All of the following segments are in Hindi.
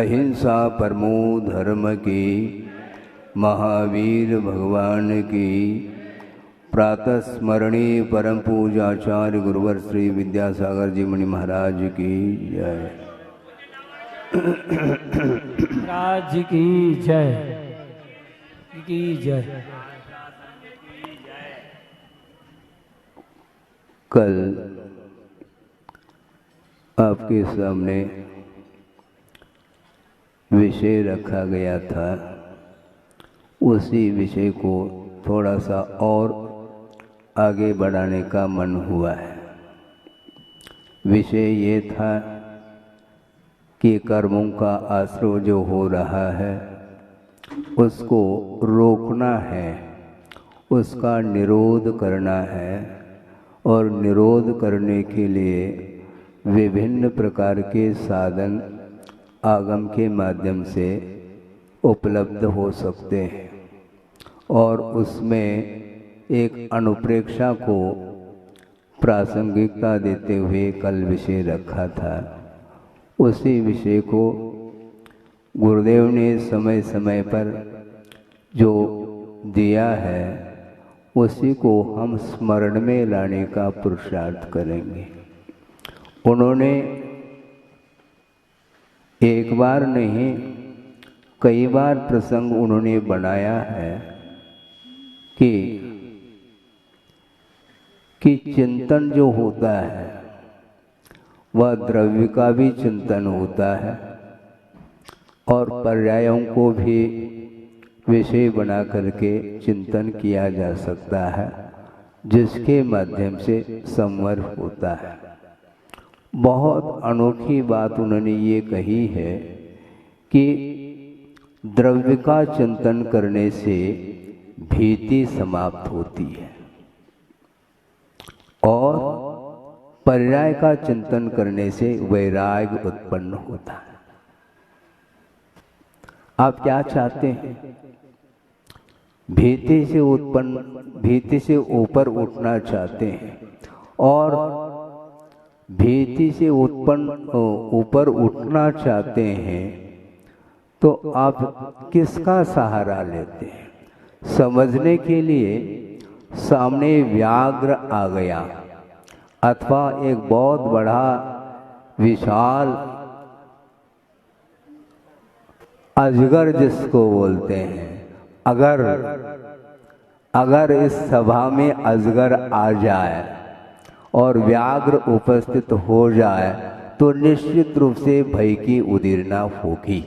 अहिंसा परमो धर्म की, महावीर भगवान की। प्रातः स्मरणीय परम पूजाचार्य गुरुवर श्री विद्यासागर जी मुनि महाराज की जय। महाराज की जय की जय। कल आपके सामने विषय रखा गया था, उसी विषय को थोड़ा सा और आगे बढ़ाने का मन हुआ है। विषय ये था कि कर्मों का आश्रय जो हो रहा है उसको रोकना है, उसका निरोध करना है, और निरोध करने के लिए विभिन्न प्रकार के साधन आगम के माध्यम से उपलब्ध हो सकते हैं। और उसमें एक अनुप्रेक्षा को प्रासंगिकता देते हुए कल विषय रखा था। उसी विषय को गुरुदेव ने समय समय पर जो दिया है उसी को हम स्मरण में लाने का पुरुषार्थ करेंगे। उन्होंने एक बार नहीं कई बार प्रसंग उन्होंने बनाया है कि चिंतन जो होता है वह द्रव्य का भी चिंतन होता है और पर्यायों को भी विषय बना करके चिंतन किया जा सकता है, जिसके माध्यम से संवर होता है। बहुत अनोखी बात उन्होंने ये कही है कि द्रव्य का चिंतन करने से भीति समाप्त होती है और पर्याय का चिंतन करने से वैराग्य उत्पन्न होता है। आप क्या चाहते हैं? भीति से ऊपर उठना चाहते हैं और भीति से ऊपर उठना चाहते हैं तो आप किसका सहारा लेते हैं? समझने के लिए सामने व्याघ्र आ गया अथवा एक बहुत बड़ा विशाल अजगर जिसको बोलते हैं, अगर इस सभा में अजगर आ जाए और व्याघ्र उपस्थित हो जाए तो निश्चित रूप से भय की उदीरना होगी।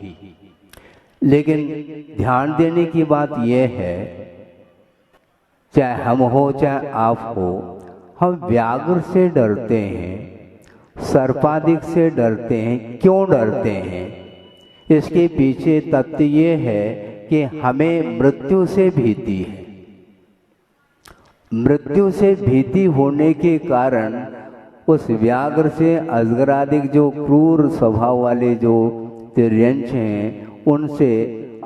लेकिन ध्यान देने की बात यह है, चाहे हम हो चाहे आप हो, हम व्याघ्र से डरते हैं, सर्पादिक से डरते हैं। क्यों डरते हैं? इसके पीछे तथ्य ये है कि हमें मृत्यु से भीति है। मृत्यु से भीति होने के कारण उस व्याघ्र से अजगरादिक जो क्रूर स्वभाव वाले जो तिर्यंश हैं उनसे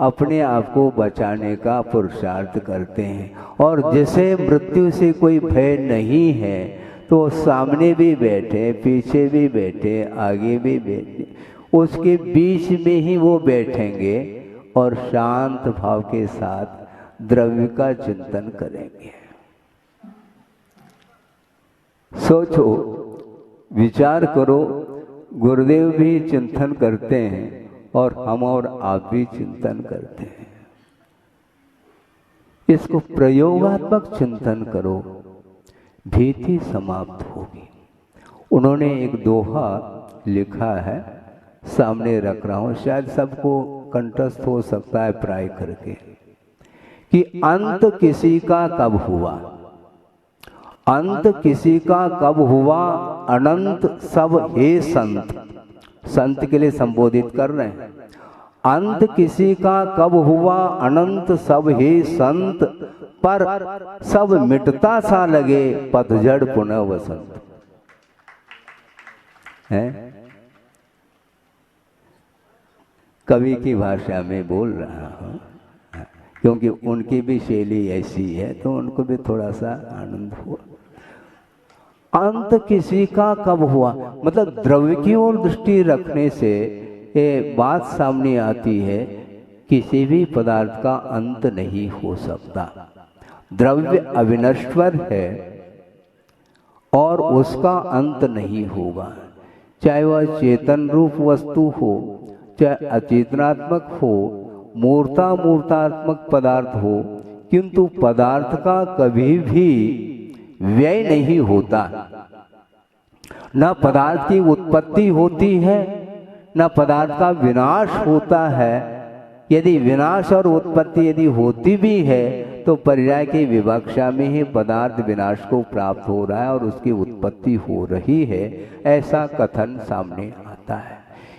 अपने आप को बचाने का पुरुषार्थ करते हैं। और जिसे मृत्यु से कोई भय नहीं है तो सामने भी बैठे, पीछे भी बैठे, आगे भी बैठे, उसके बीच में ही वो बैठेंगे और शांत भाव के साथ द्रव्य का चिंतन करेंगे। सोचो, विचार करो, गुरुदेव भी चिंतन करते हैं और हम और आप भी चिंतन करते हैं। इसको प्रयोगात्मक चिंतन करो, भीति समाप्त होगी। उन्होंने एक दोहा लिखा है, सामने रख रहा हूं, शायद सबको कंठस्थ हो सकता है प्राय करके, कि अंत किसी का कब हुआ, अंत किसी का कब हुआ, अनंत सब हे संत। संत के लिए संबोधित कर रहे हैं। अंत किसी का कब हुआ, अनंत सब हे संत, पर सब मिटता सा लगे, पतझड़ पुनः वसंत। है कवि की भाषा में बोल रहा हूं, क्योंकि उनकी भी शैली ऐसी है तो उनको भी थोड़ा सा आनंद हुआ। अंत किसी का कब हुआ, मतलब द्रव्य की ओर दृष्टि रखने से ये बात सामने आती है, किसी भी पदार्थ का अंत नहीं हो सकता। द्रव्य अविनश्वर है और उसका अंत नहीं होगा, चाहे वह चेतन रूप वस्तु हो, चाहे अचेतनात्मक हो, मूर्तात्मक पदार्थ हो, किंतु पदार्थ का कभी भी व्यय नहीं होता। न पदार्थ की उत्पत्ति होती है, न पदार्थ का विनाश होता है। यदि विनाश और उत्पत्ति यदि होती भी है तो पर्याय की विवक्षा में ही पदार्थ विनाश को प्राप्त हो रहा है और उसकी उत्पत्ति हो रही है, ऐसा कथन सामने आता है।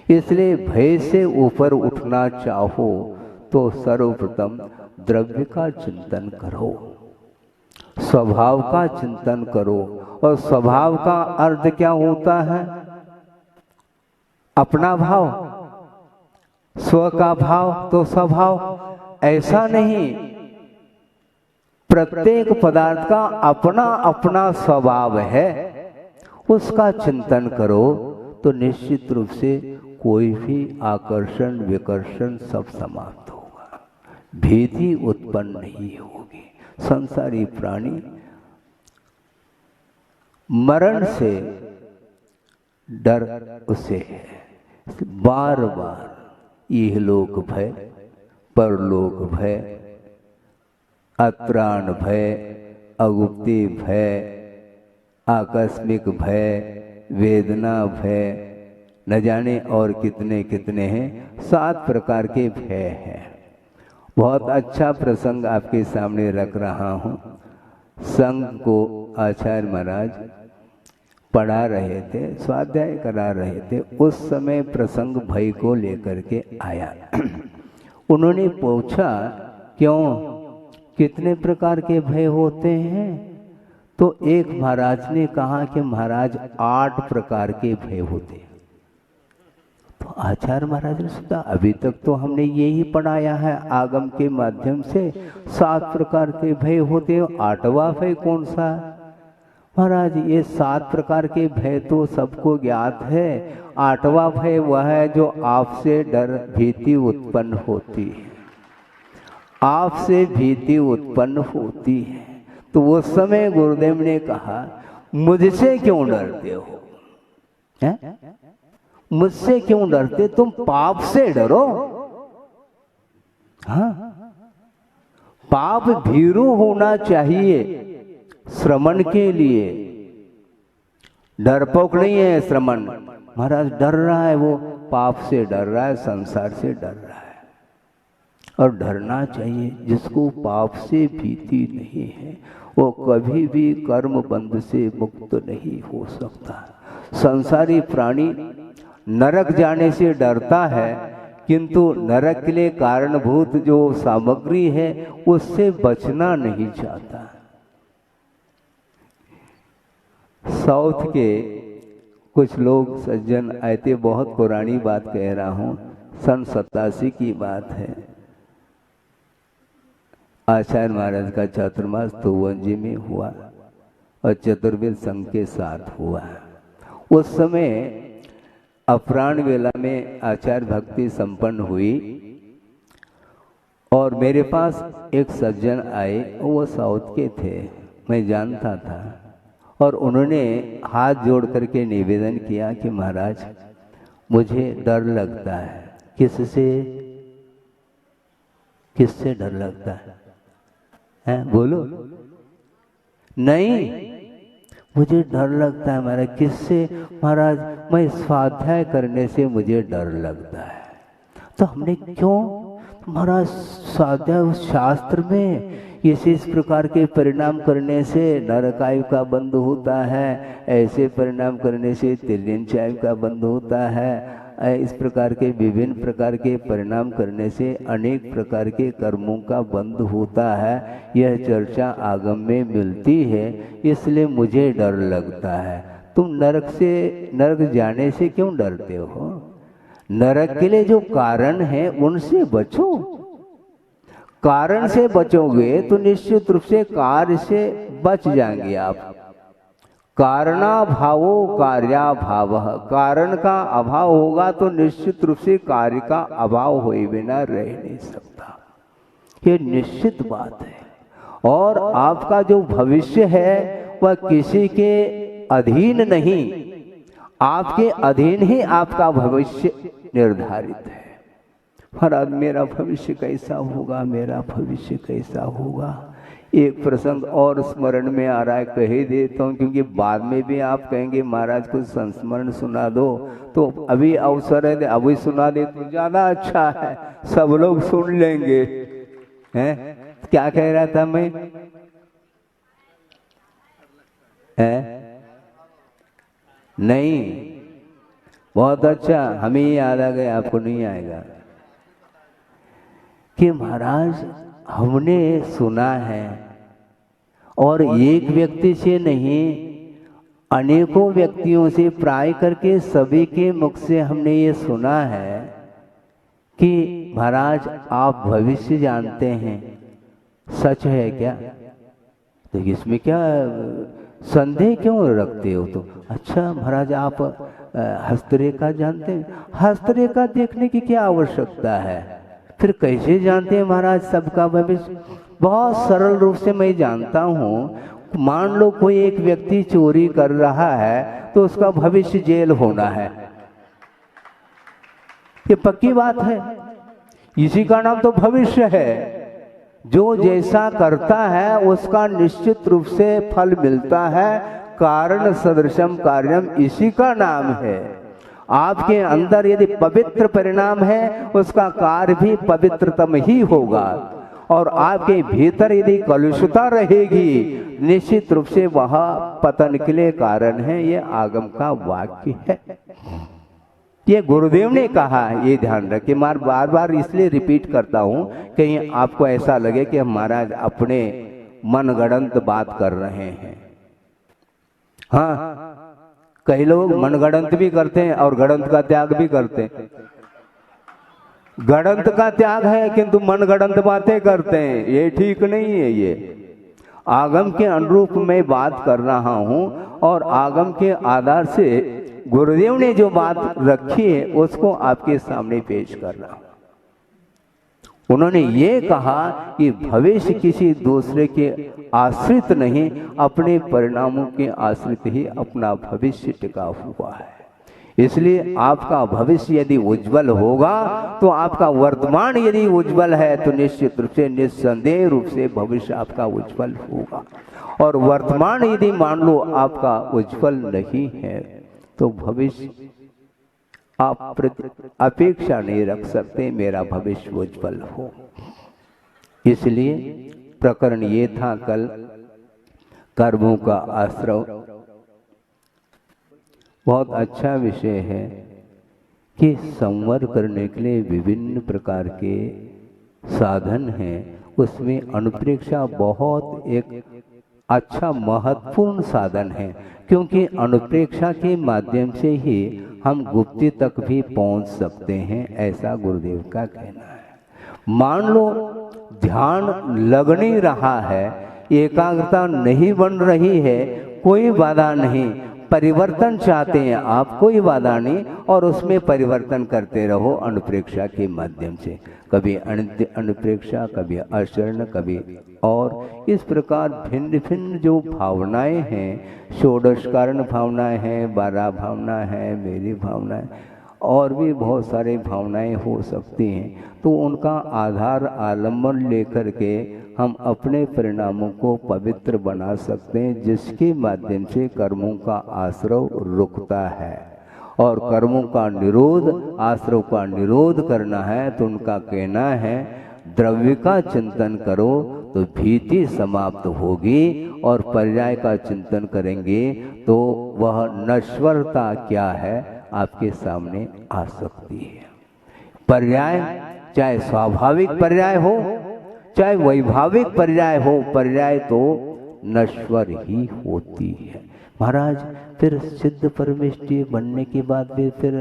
इसलिए भय से ऊपर उठना चाहो तो सर्वप्रथम द्रव्य का चिंतन करो, स्वभाव का चिंतन करो। और स्वभाव का अर्थ क्या होता है? अपना भाव, स्व का भाव तो स्वभाव। ऐसा नहीं, प्रत्येक पदार्थ का अपना अपना स्वभाव है, उसका चिंतन करो तो निश्चित रूप से कोई भी आकर्षण विकर्षण सब समाप्त होगा, भीति उत्पन्न नहीं होगी। संसारी प्राणी मरण से डर उसे है, बार बार इहलोक भय, परलोक भय, अत्राण भय, अगुप्ती भय, आकस्मिक भय, वेदना भय, न जाने और कितने कितने हैं, 7 प्रकार के भय हैं। बहुत अच्छा प्रसंग आपके सामने रख रहा हूँ। संघ को आचार्य महाराज पढ़ा रहे थे, स्वाध्याय करा रहे थे। उस समय प्रसंग भय को लेकर के आया। उन्होंने पूछा, क्यों, कितने प्रकार के भय होते हैं? तो एक महाराज ने कहा कि महाराज 8 प्रकार के भय होते हैं। तो आचार्य महाराज ने सोचा, अभी तक तो हमने यही पढ़ाया है आगम के माध्यम से, 7 प्रकार के भय होते हैं, 8वां भय कौन सा? महाराज ये 7 प्रकार के भय तो सबको ज्ञात है, 8वां भय वह है जो आपसे डर भीति उत्पन्न होती है, आपसे भीति उत्पन्न होती है। तो उस समय गुरुदेव ने कहा, मुझसे क्यों डरते हो? है? मुझसे क्यों डरते? तुम पाप से डरो। हाँ, पाप भीरू होना चाहिए श्रमण के लिए, डरपोक नहीं है श्रमण। महाराज डर रहा है, वो पाप से डर रहा है, संसार से डर रहा है। और डरना चाहिए, जिसको पाप से भीति नहीं है वो कभी भी कर्म बंध से मुक्त नहीं हो सकता। संसारी प्राणी नरक जाने से डरता है, किंतु नरक के लिए कारणभूत जो सामग्री है उससे बचना नहीं चाहता। साउथ के कुछ लोग सज्जन आए थे, बहुत पुरानी बात कह रहा हूँ, सन 87 की बात है। आचार्य महाराज का चातुर्मास तोवंजी में हुआ और चतुर्वेद संघ के साथ हुआ। उस समय अपराह्न वेला में आचार्य भक्ति संपन्न हुई और मेरे पास एक सज्जन आए, वो साउथ के थे, मैं जानता था। और उन्होंने हाथ जोड़ करके निवेदन किया कि महाराज मुझे डर लगता है। किससे? किससे डर लगता है? बोलो। नहीं, मुझे डर लगता है महाराज। किससे? महाराज मैं स्वाध्याय करने से मुझे डर लगता है। तो हमने क्यों? महाराज स्वाध्याय उस शास्त्र में इस प्रकार के परिणाम करने से नरकायु का बंध होता है, ऐसे परिणाम करने से तिर्यंचायु का बंध होता है, इस प्रकार के विभिन्न प्रकार के परिणाम करने से अनेक प्रकार के कर्मों का बंध होता है। यह चर्चा आगम में मिलती है, इसलिए मुझे डर लगता है। तुम नरक जाने से क्यों डरते हो? नरक के लिए जो कारण है उनसे बचो। कारण से बचोगे तो निश्चित रूप से कार्य से बच जाएंगे आप। कारणाभावो कार्याभाव, कारण का अभाव होगा तो निश्चित रूप से कार्य का अभाव हुए बिना रह नहीं सकता, ये निश्चित बात है। और आपका जो भविष्य है वह किसी के अधीन नहीं, आपके अधीन ही आपका भविष्य निर्धारित है। महाराज मेरा भविष्य कैसा होगा, मेरा भविष्य कैसा होगा। एक प्रसंग और स्मरण में आ रहा है, कह ही देता हूँ, क्योंकि बाद में भी आप कहेंगे महाराज कुछ संस्मरण सुना दो, तो अभी अवसर है, अभी सुना दे तो ज्यादा अच्छा है, सब लोग सुन लेंगे। हैं क्या कह रहा था मैं? नहीं, बहुत अच्छा, हमें याद आ गया, आपको नहीं आएगा। कि महाराज हमने सुना है, और एक व्यक्ति से नहीं अनेकों व्यक्तियों से प्राय करके सभी के मुख से हमने ये सुना है कि महाराज आप भविष्य जानते हैं, सच है क्या? तो इसमें क्या संदेह क्यों रखते हो? तो अच्छा महाराज आप हस्तरेखा जानते हैं, हस्तरेखा देखने की क्या आवश्यकता है? फिर कैसे जानते हैं महाराज सबका भविष्य? बहुत सरल रूप से मैं जानता हूँ, मान लो कोई एक व्यक्ति चोरी कर रहा है तो उसका भविष्य जेल होना है, ये पक्की बात है, इसी का नाम तो भविष्य है। जो जैसा करता है उसका निश्चित रूप से फल मिलता है, कारण सदृशम कार्यम इसी का नाम है। आपके अंदर यदि पवित्र परिणाम है उसका कार्य भी पवित्रतम ही होगा, और आपके भीतर यदि कलुषता रहेगी निश्चित रूप से वह पतन के लिए कारण है। ये आगम का वाक्य है, ये गुरुदेव ने कहा, ये ध्यान रखिए। मैं बार बार इसलिए रिपीट करता हूँ कहीं आपको ऐसा लगे कि हम महाराज अपने मनगढ़ंत बात कर रहे हैं। हाँ, कई लोग मनगढ़ंत भी करते हैं और गढ़ंत का त्याग भी करते हैं। गढ़ंत का त्याग है किंतु मनगढ़ंत बातें करते हैं, ये ठीक नहीं है। ये आगम के अनुरूप मैं बात कर रहा हूँ, और आगम के आधार से गुरुदेव ने जो बात रखी है उसको आपके सामने पेश कर रहा हूं। उन्होंने ये कहा कि भविष्य किसी दूसरे के आश्रित नहीं, अपने परिणामों के आश्रित ही अपना भविष्य टिका हुआ है। इसलिए आपका भविष्य यदि उज्जवल होगा तो आपका वर्तमान यदि उज्जवल है तो निश्चित रूप से निस्संदेह रूप से भविष्य आपका उज्जवल होगा। और वर्तमान यदि मान लो आपका उज्जवल नहीं है तो भविष्य आप अपेक्षा नहीं रख सकते मेरा भविष्य उज्जवल हो। इसलिए प्रकरण ये था कल कर्मों का आश्रव। बहुत अच्छा विषय है कि संवर करने के लिए विभिन्न प्रकार के साधन हैं, उसमें अनुप्रेक्षा बहुत एक अच्छा महत्वपूर्ण साधन है, क्योंकि अनुप्रेक्षा के माध्यम से ही हम गुप्ति तक भी पहुंच सकते हैं, ऐसा गुरुदेव का कहना है। मान लो ध्यान लग नहीं रहा है, एकाग्रता नहीं बन रही है, कोई बाधा नहीं, परिवर्तन चाहते हैं आप, कोई बाधा नहीं, और उसमें परिवर्तन करते रहो अनुप्रेक्षा के माध्यम से, कभी अनुप्रेक्षा, कभी आचरण, कभी और इस प्रकार भिन्न भिन्न जो भावनाएं हैं, षोडश कारण भावनाएं हैं, 12 भावना है, मेरी भावनाएं और भी बहुत सारे भावनाएं हो सकती हैं। तो उनका आधार आलम्बन लेकर के हम अपने परिणामों को पवित्र बना सकते हैं, जिसके माध्यम से कर्मों का आश्रव रुकता है। और कर्मों का निरोध, आश्रव का निरोध करना है तो उनका कहना है द्रव्य का चिंतन करो तो भीति समाप्त होगी, और पर्याय का चिंतन करेंगे तो वह नश्वरता क्या है आपके सामने आ सकती है। पर्याय चाहे स्वाभाविक पर्याय हो चाहे वैभाविक पर्याय हो, पर्याय तो नश्वर ही होती है। महाराज फिर सिद्ध परमेष्ठी बनने के बाद भी फिर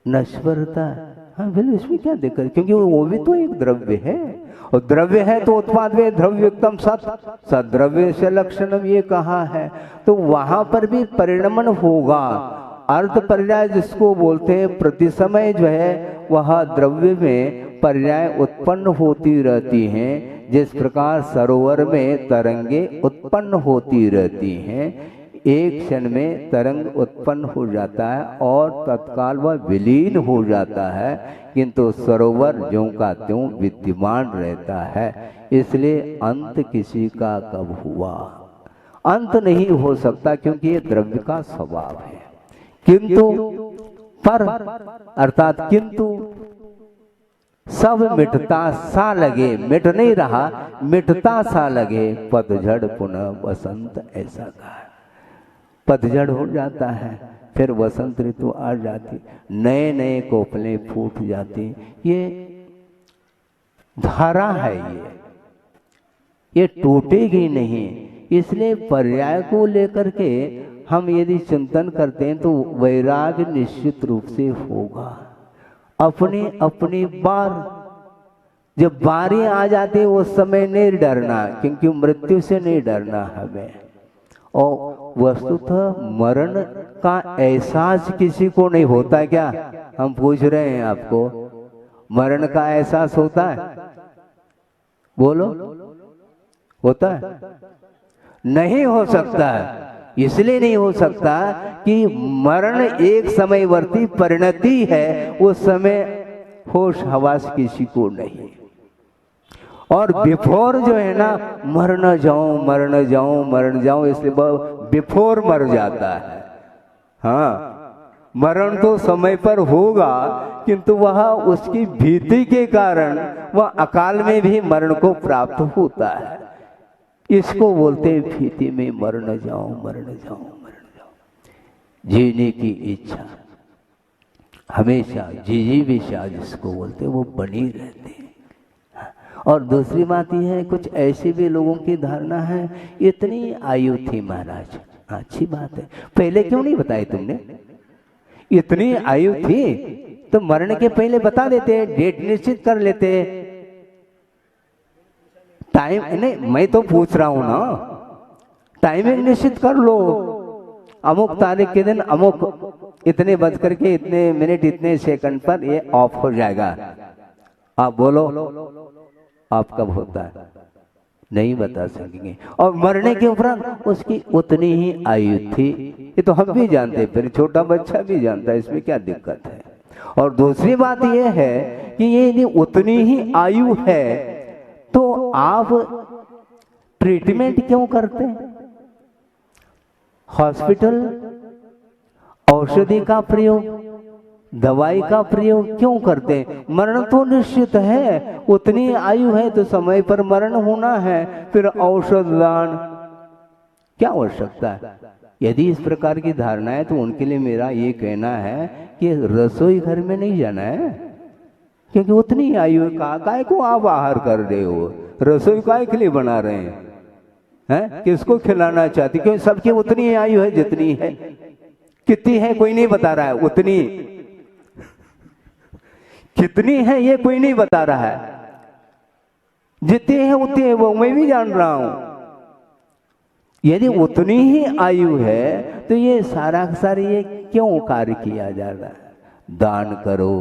नश्वरता, हाँ बोले इसमें क्या दिक्कत, क्योंकि वो भी तो एक द्रव्य है, और द्रव्य है तो उत्पाद वे द्रव्य एकदम सत द्रव्य से लक्षणम ये कहा है, तो वहां पर भी परिणमन होगा। अर्थ पर्याय जिसको बोलते हैं, प्रति समय जो है वह द्रव्य में पर्याय उत्पन्न होती रहती हैं। जिस प्रकार सरोवर में तरंगे उत्पन्न होती रहती हैं, एक क्षण में तरंग उत्पन्न हो जाता है और तत्काल वह विलीन हो जाता है, किंतु सरोवर ज्यों का त्यों विद्यमान रहता है। इसलिए अंत किसी का कब हुआ, अंत नहीं हो सकता, क्योंकि ये द्रव्य का स्वभाव है। किंतु पर अर्थात किंतु सब मिटता सा लगे, मिट नहीं रहा, मिटता सा लगे, पतझड़ पुनः वसंत ऐसा कहा। पतझड़ हो जाता है, फिर वसंत ऋतु आ जाती, नए नए कोपले फूट जाती। ये धारा है, ये टूटेगी नहीं। इसलिए पर्याय को लेकर के हम यदि चिंतन करते हैं तो वैराग्य निश्चित रूप से होगा। अपनी अपनी बार, जब बारी आ जाती है उस समय नहीं डरना, क्योंकि मृत्यु से नहीं डरना हमें। और वस्तुतः मरण का एहसास किसी को नहीं होता क्या? हम पूछ रहे हैं आपको, मरण का एहसास होता है? बोलो, होता है? नहीं हो सकता है। इसलिए नहीं हो सकता कि मरण एक समयवर्ती परिणति है, उस समय होश हवास किसी को नहीं। और बिफोर जो है ना, मर न जाऊं मर न जाऊं मर न जाऊं, इसलिए बिफोर मर जाता है। हाँ, मरण तो समय पर होगा, किंतु वह उसकी भीति के कारण वह अकाल में भी मरण को प्राप्त होता है। इसको बोलते हैं भीति में मर न जाऊं मर न जाऊं मर न जाऊं। जीने की इच्छा हमेशा जिजीविषा जिसको बोलते हैं वो बनी रहती है। और दूसरी बात यह है, कुछ ऐसे भी लोगों की धारणा है, इतनी आयु थी महाराज, अच्छी बात है, पहले क्यों नहीं बताई तुमने? इतनी आयु थी तो मरने के पहले बता देते, डेट निश्चित कर लेते। टाइम नहीं, मैं तो पूछ रहा हूं ना, टाइमिंग निश्चित कर लो, अमुक तारीख के दिन अमुक इतने बज करके इतने मिनट इतने सेकंड पर ये ऑफ हो जाएगा। आप बोलो आप कब होता है? नहीं बता सकेंगे। और मरने के उपरांत उसकी उतनी ही आयु थी, ये तो हम भी जानते, फिर छोटा बच्चा भी जानता है, इसमें क्या दिक्कत है। और दूसरी बात यह है कि ये यदि उतनी ही आयु है तो आप ट्रीटमेंट क्यों करते हैं? हॉस्पिटल औषधि का प्रयोग, दवाई का प्रयोग क्यों करते हैं? मरण तो निश्चित है, उतनी आयु है तो समय पर मरण होना है, फिर औषध दान क्या आवश्यकता है? यदि इस प्रकार की धारणा है तो उनके लिए मेरा ये कहना है कि रसोई घर में नहीं जाना है, क्योंकि उतनी आयु का काय को आप आहार कर रहे हो? रसोई काय के लिए बना रहे हैं? किसको खिलाना चाहती? क्योंकि सबकी उतनी आयु है जितनी है। कितनी है कोई नहीं बता रहा है, उतनी कितनी है ये कोई नहीं बता रहा है, जितनी है उतनी है वो मैं भी जान रहा हूं। यदि उतनी ही आयु है तो ये सारा सारी ये क्यों कार्य किया जा रहा है? दान करो,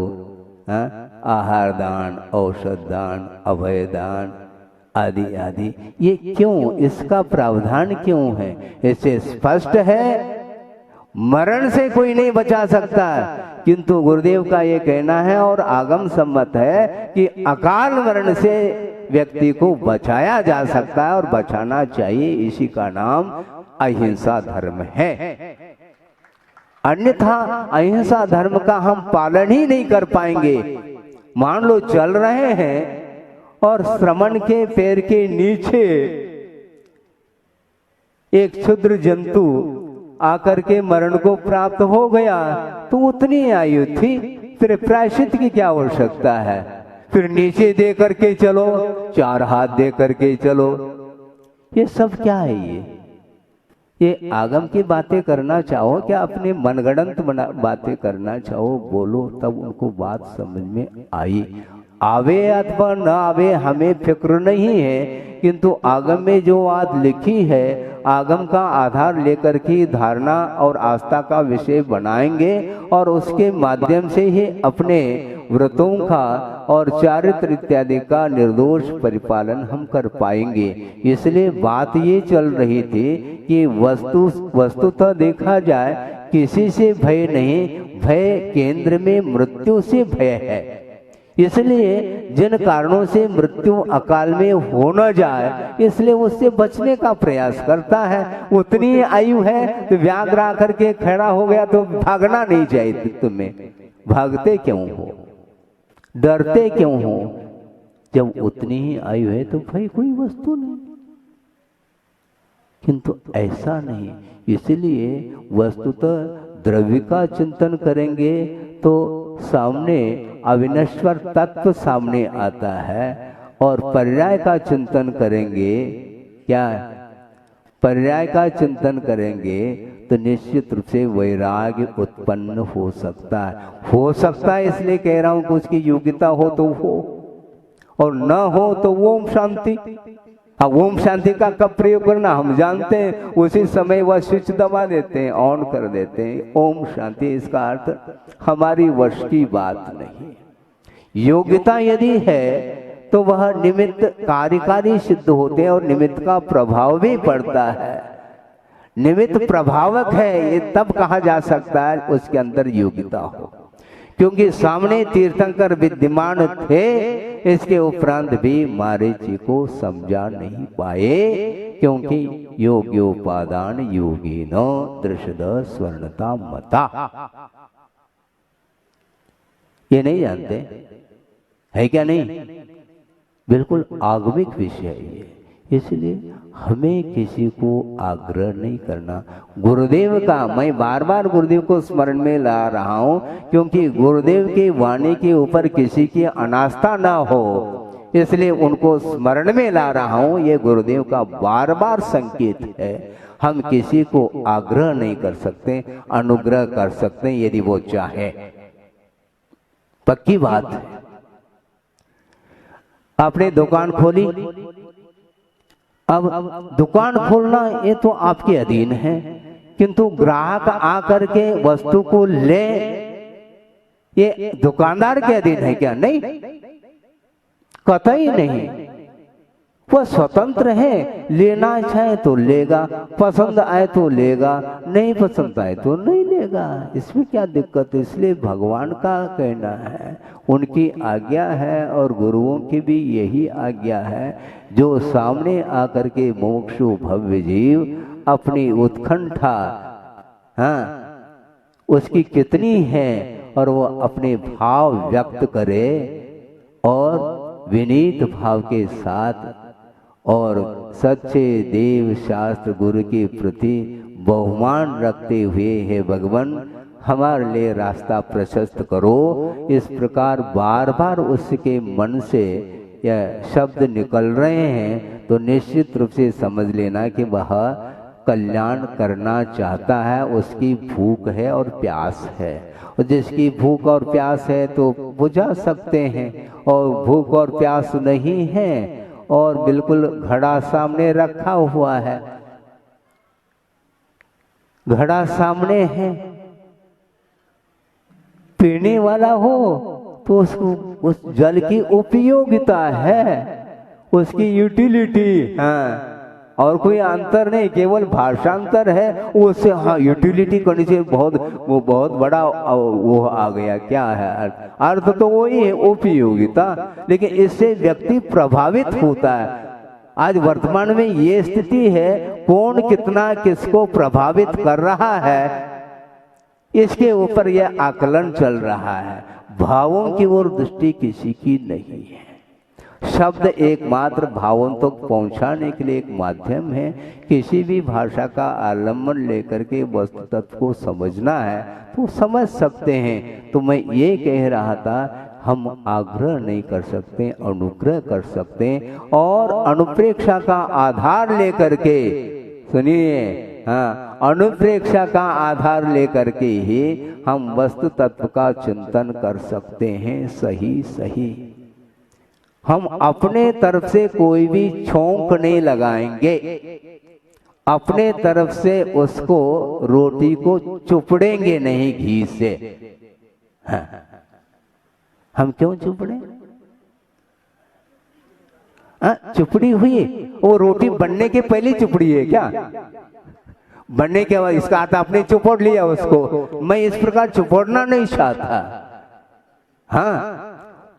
आहार दान, औषध दान, अभय दान आदि आदि, ये क्यों? इसका प्रावधान क्यों है? इससे स्पष्ट है मरण से कोई नहीं बचा सकता, किंतु गुरुदेव का ये कहना है और आगम सम्मत है कि अकाल मरण से व्यक्ति को बचाया जा सकता है और बचाना चाहिए। इसी का नाम अहिंसा धर्म है। अन्यथा अहिंसा धर्म का हम पालन ही नहीं कर पाएंगे। मान लो चल रहे हैं और श्रमण के पैर के नीचे एक क्षुद्र जंतु आकर के मरण को प्राप्त हो गया, तो उतनी आयु थी, फिर प्रायश्चित की क्या आवश्यकता है? फिर नीचे दे करके चलो, चार हाथ दे करके चलो, ये सब क्या है? ये आगम की बातें करना चाहो क्या अपने मनगढ़ंत बातें करना चाहो, बोलो, तब उनको बात समझ में आई। आवे अथवा न आवे हमें फिक्र नहीं है, किंतु आगम में जो बात लिखी है आगम का आधार लेकर के धारणा और आस्था का विषय बनाएंगे और उसके माध्यम से ही अपने व्रतों का और चारित्र इत्यादि का निर्दोष परिपालन हम कर पाएंगे। इसलिए बात ये चल रही थी कि वस्तुतः देखा जाए किसी से भय नहीं, भय केंद्र में मृत्यु से भय है। इसलिए जिन कारणों से मृत्यु अकाल में हो न जाए, इसलिए उससे बचने का प्रयास करता है। उतनी आयु है तो व्याघ्र आकर के खड़ा हो गया तो भागना नहीं चाहिए तुम्हें, भागते क्यों हो, डरते क्यों हो? जब उतनी ही आयु है तो भाई कोई वस्तु नहीं, किंतु ऐसा नहीं। इसलिए वस्तुतः द्रव्य का चिंतन करेंगे तो सामने अविनश्वर तत्व सामने आता है, और पर्याय का चिंतन करेंगे, क्या पर्याय का चिंतन करेंगे तो निश्चित रूप से वैराग्य उत्पन्न हो सकता है। इसलिए कह रहा हूं कि उसकी योग्यता हो तो हो, और न हो तो ओम शांति। अब ओम शांति का कब प्रयोग करना हम जानते हैं, उसी समय वह स्विच दबा देते हैं, ऑन कर देते हैं। ओम शांति, इसका अर्थ हमारी वश की बात नहीं। योग्यता यदि है तो वह निमित्त कार्यकारी सिद्ध होते हैं और निमित्त का प्रभाव भी पड़ता है। निमित्त प्रभावक है ये तब कहा जा सकता है उसके अंदर योग्यता हो, क्योंकि सामने तीर्थंकर विद्यमान थे, इसके उपरांत भी मारीची को समझा नहीं पाए, क्योंकि योग्योपादान योगिनो दृषद स्वर्णता मता, ये नहीं जानते है क्या? नहीं, बिल्कुल आगमिक विषय है ये। इसलिए हमें किसी को आग्रह नहीं करना। गुरुदेव का, मैं बार बार गुरुदेव को स्मरण में ला रहा हूं, क्योंकि गुरुदेव की वाणी के ऊपर किसी की अनास्था ना हो, इसलिए उनको स्मरण में ला रहा हूं। ये गुरुदेव का बार बार संकेत है। हम किसी को आग्रह नहीं कर सकते, अनुग्रह कर सकते यदि वो चाहे, पक्की बात है। आपने दुकान खोली, अब दुकान खोलना ये तो आपके अधीन है, किंतु ग्राहक आकर के वस्तु को ले, ये दुकानदार के अधीन है क्या? नहीं, कतई नहीं। वह स्वतंत्र है, लेना चाहे तो लेगा, पसंद आए तो लेगा, नहीं पसंद आए तो नहीं लेगा, इसमें क्या दिक्कत है? इसलिए भगवान का कहना है, उनकी आज्ञा है और गुरुओं की भी यही आज्ञा है, जो सामने आकर के मोक्षु भव्य जीव अपनी उत्कंठा, हाँ, उसकी कितनी है, और वो अपने भाव व्यक्त करे और विनीत भाव के साथ और सच्चे देव शास्त्र गुरु के प्रति बहुमान रखते हुए, हे भगवान हमारे लिए रास्ता प्रशस्त करो, इस प्रकार बार बार उसके मन से यह शब्द निकल रहे हैं, तो निश्चित रूप से समझ लेना कि वह कल्याण करना चाहता है। उसकी भूख है और प्यास है, और जिसकी भूख और प्यास है तो बुझा सकते हैं, और भूख और प्यास नहीं है और बिल्कुल घड़ा सामने रखा हुआ है, घड़ा सामने है, पीने वाला हो तो उसको उस जल की उपयोगिता है, उसकी यूटिलिटी, हाँ, और कोई अंतर नहीं, केवल भाषांतर है उससे। हाँ, यूटिलिटी करनी चाहिए, वो बहुत बड़ा वो आ गया, क्या है अर्थ तो वही है, उपयोगिता, लेकिन इससे व्यक्ति प्रभावित होता है। आज वर्तमान में ये स्थिति है, कौन कितना किसको प्रभावित कर रहा है, इसके ऊपर यह आकलन चल रहा है। भावों की ओर दृष्टि किसी की नहीं है। शब्द एकमात्र भावों तक तो पहुंचाने के लिए एक माध्यम है। किसी भी भाषा का आलम्बन लेकर के वस्तु तत्व को समझना है तो समझ सकते हैं। तो मैं ये कह रहा था, हम आग्रह नहीं कर सकते, अनुग्रह कर सकते, और अनुप्रेक्षा का आधार लेकर के, सुनिए, हाँ, अनुप्रेक्षा का आधार लेकर के ही हम वस्तु तत्व का चिंतन कर सकते हैं सही सही। हम अपने तरफ से कोई भी छोंक नहीं लगाएंगे, अपने तरफ से उसको रोटी को चुपड़ेंगे नहीं घी से। हाँ। हम क्यों चुपड़े? चुपड़ी हुई, वो रोटी बनने के पहले चुपड़ी है क्या? बनने के बाद इसका आता आपने चुपड़ लिया उसको। मैं इस प्रकार चुपड़ना नहीं चाहता। हाँ,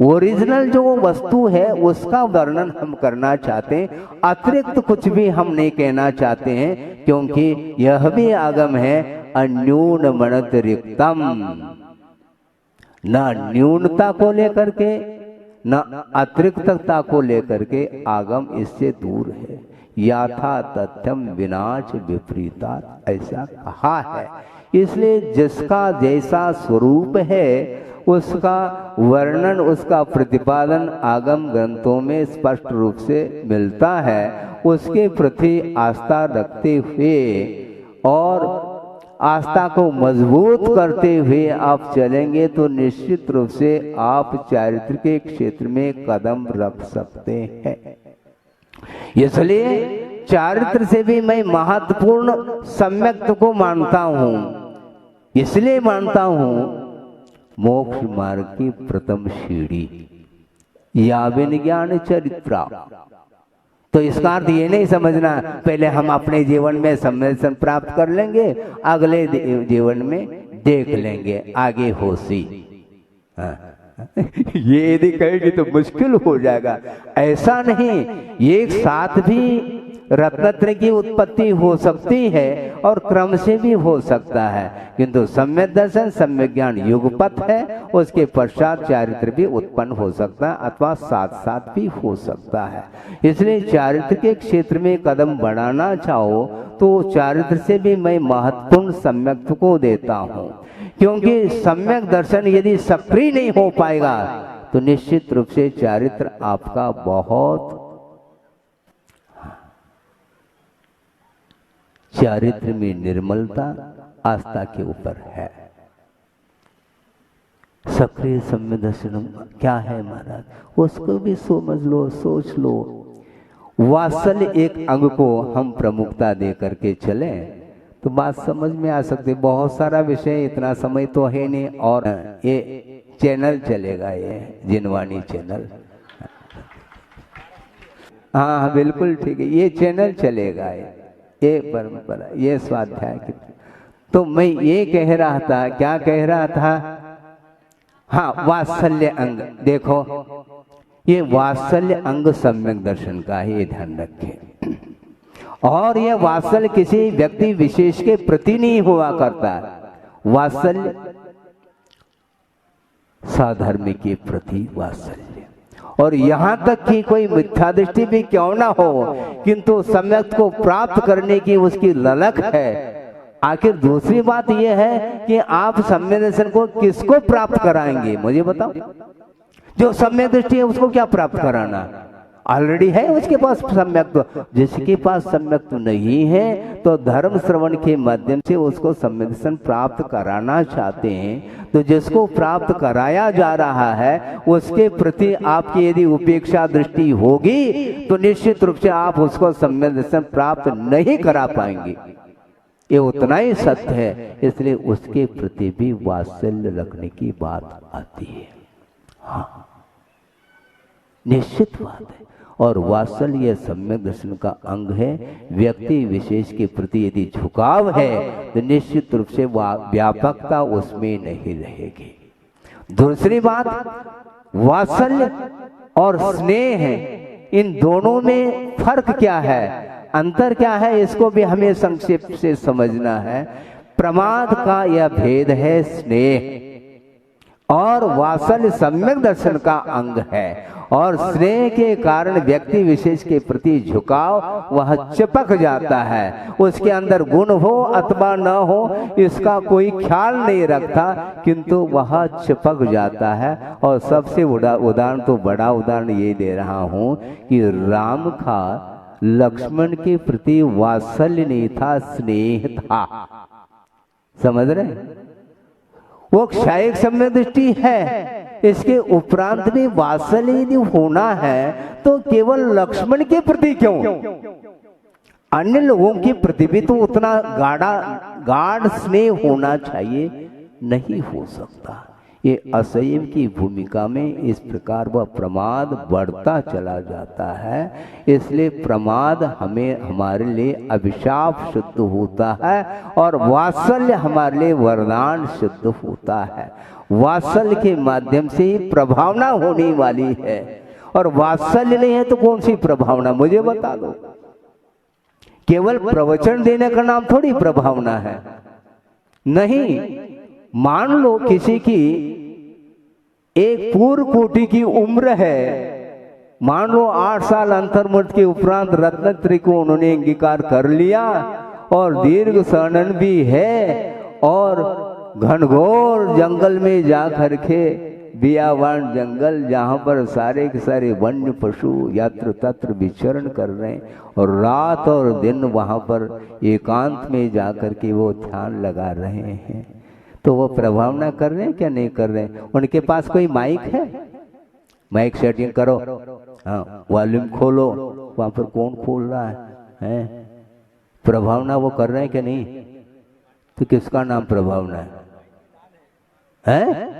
ओरिजिनल जो वस्तु है उसका वर्णन हम करना चाहते हैं, अतिरिक्त कुछ भी हम नहीं कहना चाहते हैं, क्योंकि यह भी आगम है अन्यून मनतिरिक्तम। न न्यूनता को लेकर के न अतिरिक्तता को लेकर के आगम इससे दूर है। याथा तथ्यम विनाश विपरीता, ऐसा कहा है। इसलिए जिसका जैसा स्वरूप है उसका वर्णन, उसका प्रतिपादन आगम ग्रंथों में स्पष्ट रूप से मिलता है। उसके प्रति आस्था रखते हुए और आस्था को मजबूत करते हुए आप चलेंगे तो निश्चित रूप से आप चारित्र के क्षेत्र में कदम रख सकते हैं। इसलिए चारित्र से भी मैं महत्वपूर्ण सम्यक्त को मानता हूं। इसलिए मानता हूं मोक्ष मार्ग की प्रथम सीढ़ी या विज्ञान चरित्रा। तो इसका अर्थ ये नहीं समझना पहले हम अपने जीवन में सम्मेलन प्राप्त कर लेंगे, अगले जीवन में देख लेंगे आगे होशी। ये यदि कहेगी तो मुश्किल हो जाएगा। ऐसा नहीं, एक साथ भी रत्नत्रय की उत्पत्ति हो सकती है और क्रम से भी हो सकता है, किंतु सम्यक दर्शन सम्यक ज्ञान युगपथ है। उसके पश्चात चारित्र भी उत्पन्न हो सकता है अथवा साथ साथ भी हो सकता है। इसलिए चारित्र के क्षेत्र में कदम बढ़ाना चाहो तो चारित्र से भी मैं महत्वपूर्ण सम्यक को देता हूँ, क्योंकि सम्यक दर्शन यदि सक्रिय नहीं हो पाएगा तो निश्चित रूप से चारित्र आपका बहुत, चारित्र में निर्मलता आस्था के ऊपर है। सक्रिय सम्यक दर्शन क्या है महाराज, उसको भी समझ लो, सोच लो। वात्सल्य एक अंग को हम प्रमुखता दे करके चले तो बात समझ में आ सकती। बहुत सारा विषय, इतना समय तो है नहीं। और ये चैनल चलेगा, ये जिनवाणी चैनल। हाँ बिल्कुल ठीक है, ये चैनल चलेगा, ये परंपरा, ये स्वाध्याय की। तो मैं ये कह रहा था, क्या कह रहा था? हाँ, वात्सल्य अंग। देखो ये वात्सल्य अंग सम्यक दर्शन का है, ये ध्यान रखें। और यह वात्सल्य किसी व्यक्ति विशेष के प्रति नहीं हुआ करता। वात्सल्य साधर्मी के प्रति वात्सल्य, और यहाँ तक कि कोई मिथ्या दृष्टि भी क्यों ना हो, किंतु सम्यक को प्राप्त करने की उसकी ललक है। आखिर दूसरी बात यह है कि आप सम्यक दर्शन को किसको प्राप्त कराएंगे, मुझे बताओ। जो सम्यक दृष्टि है उसको क्या प्राप्त कराना? ऑलरेडी है उसके पास सम्यक। जिसके पास सम्यक नहीं है तो धर्म श्रवण के माध्यम से उसको सम्यक दर्शन प्राप्त कराना चाहते हैं। तो जिसको प्राप्त कराया जा रहा है उसके प्रति आपकी यदि उपेक्षा दृष्टि होगी तो निश्चित रूप से आप उसको सम्यक दर्शन प्राप्त नहीं करा पाएंगे। ये उतना ही सत्य है। इसलिए उसके प्रति भी वात्सल्य रखने की बात आती है। हाँ, निश्चित बात है। और वात्सल्य सम्यक दर्शन का अंग है। व्यक्ति विशेष के प्रति यदि झुकाव है तो निश्चित रूप से व्यापकता उसमें नहीं रहेगी। दूसरी बात, वात्सल्य और स्नेह है, इन दोनों में फर्क क्या है, अंतर क्या है, इसको भी हमें संक्षेप से समझना है। प्रमाद का यह भेद है स्नेह, और वात्सल्य सम्यक दर्शन का अंग है। और स्नेह के कारण व्यक्ति विशेष के प्रति झुकाव वह चिपक जाता है। उसके अंदर गुण हो अथवा न हो इसका कोई ख्याल नहीं रखता, किंतु वह चिपक जाता है। और सबसे बड़ा उदाहरण तो बड़ा उदाहरण ये दे रहा हूं कि लक्ष्मण के प्रति वात्सल्य नहीं था, स्नेह था। समझ रहे? वो क्षायिक सम्य दृष्टि है, इसके उपरांत भी वात्सल्य यदि होना है तो केवल लक्ष्मण के प्रति क्यों, अन्य लोगों के प्रति भी तो उतना गाढ़ स्नेह होना चाहिए, नहीं हो सकता। ये असंयम की भूमिका में इस प्रकार वह प्रमाद बढ़ता चला जाता है। इसलिए प्रमाद हमारे लिए अभिशाप सिद्ध होता है और वात्सल्य हमारे लिए वरदान सिद्ध होता है। वात्सल्य के माध्यम से ही प्रभावना होने वाली है, और वात्सल्य नहीं है तो कौन सी प्रभावना, मुझे बता दो। केवल प्रवचन देने का नाम थोड़ी प्रभावना है, नहीं। मान लो किसी की एक पूर्व कोटि की उम्र है, मान लो 8 साल अंतर्मुक्त के उपरांत रत्नत्रय को उन्होंने अंगीकार कर लिया और दीर्घ शरण भी है, और घनघोर जंगल में जा करके, बियावान जंगल जहाँ पर सारे के सारे वन्य पशु यत्र तत्र विचरण कर रहे हैं, और रात और दिन वहाँ पर एकांत में जा करके वो ध्यान लगा रहे हैं, तो वो प्रभावना कर रहे हैं क्या, नहीं कर रहे हैं? उनके पास कोई माइक है, माइक सेटिंग करो, हाँ वॉल्यूम खोलो, वहाँ पर कौन खोल रहा है? प्रभावना वो कर रहे हैं क्या नहीं? तो किसका नाम प्रभावना है?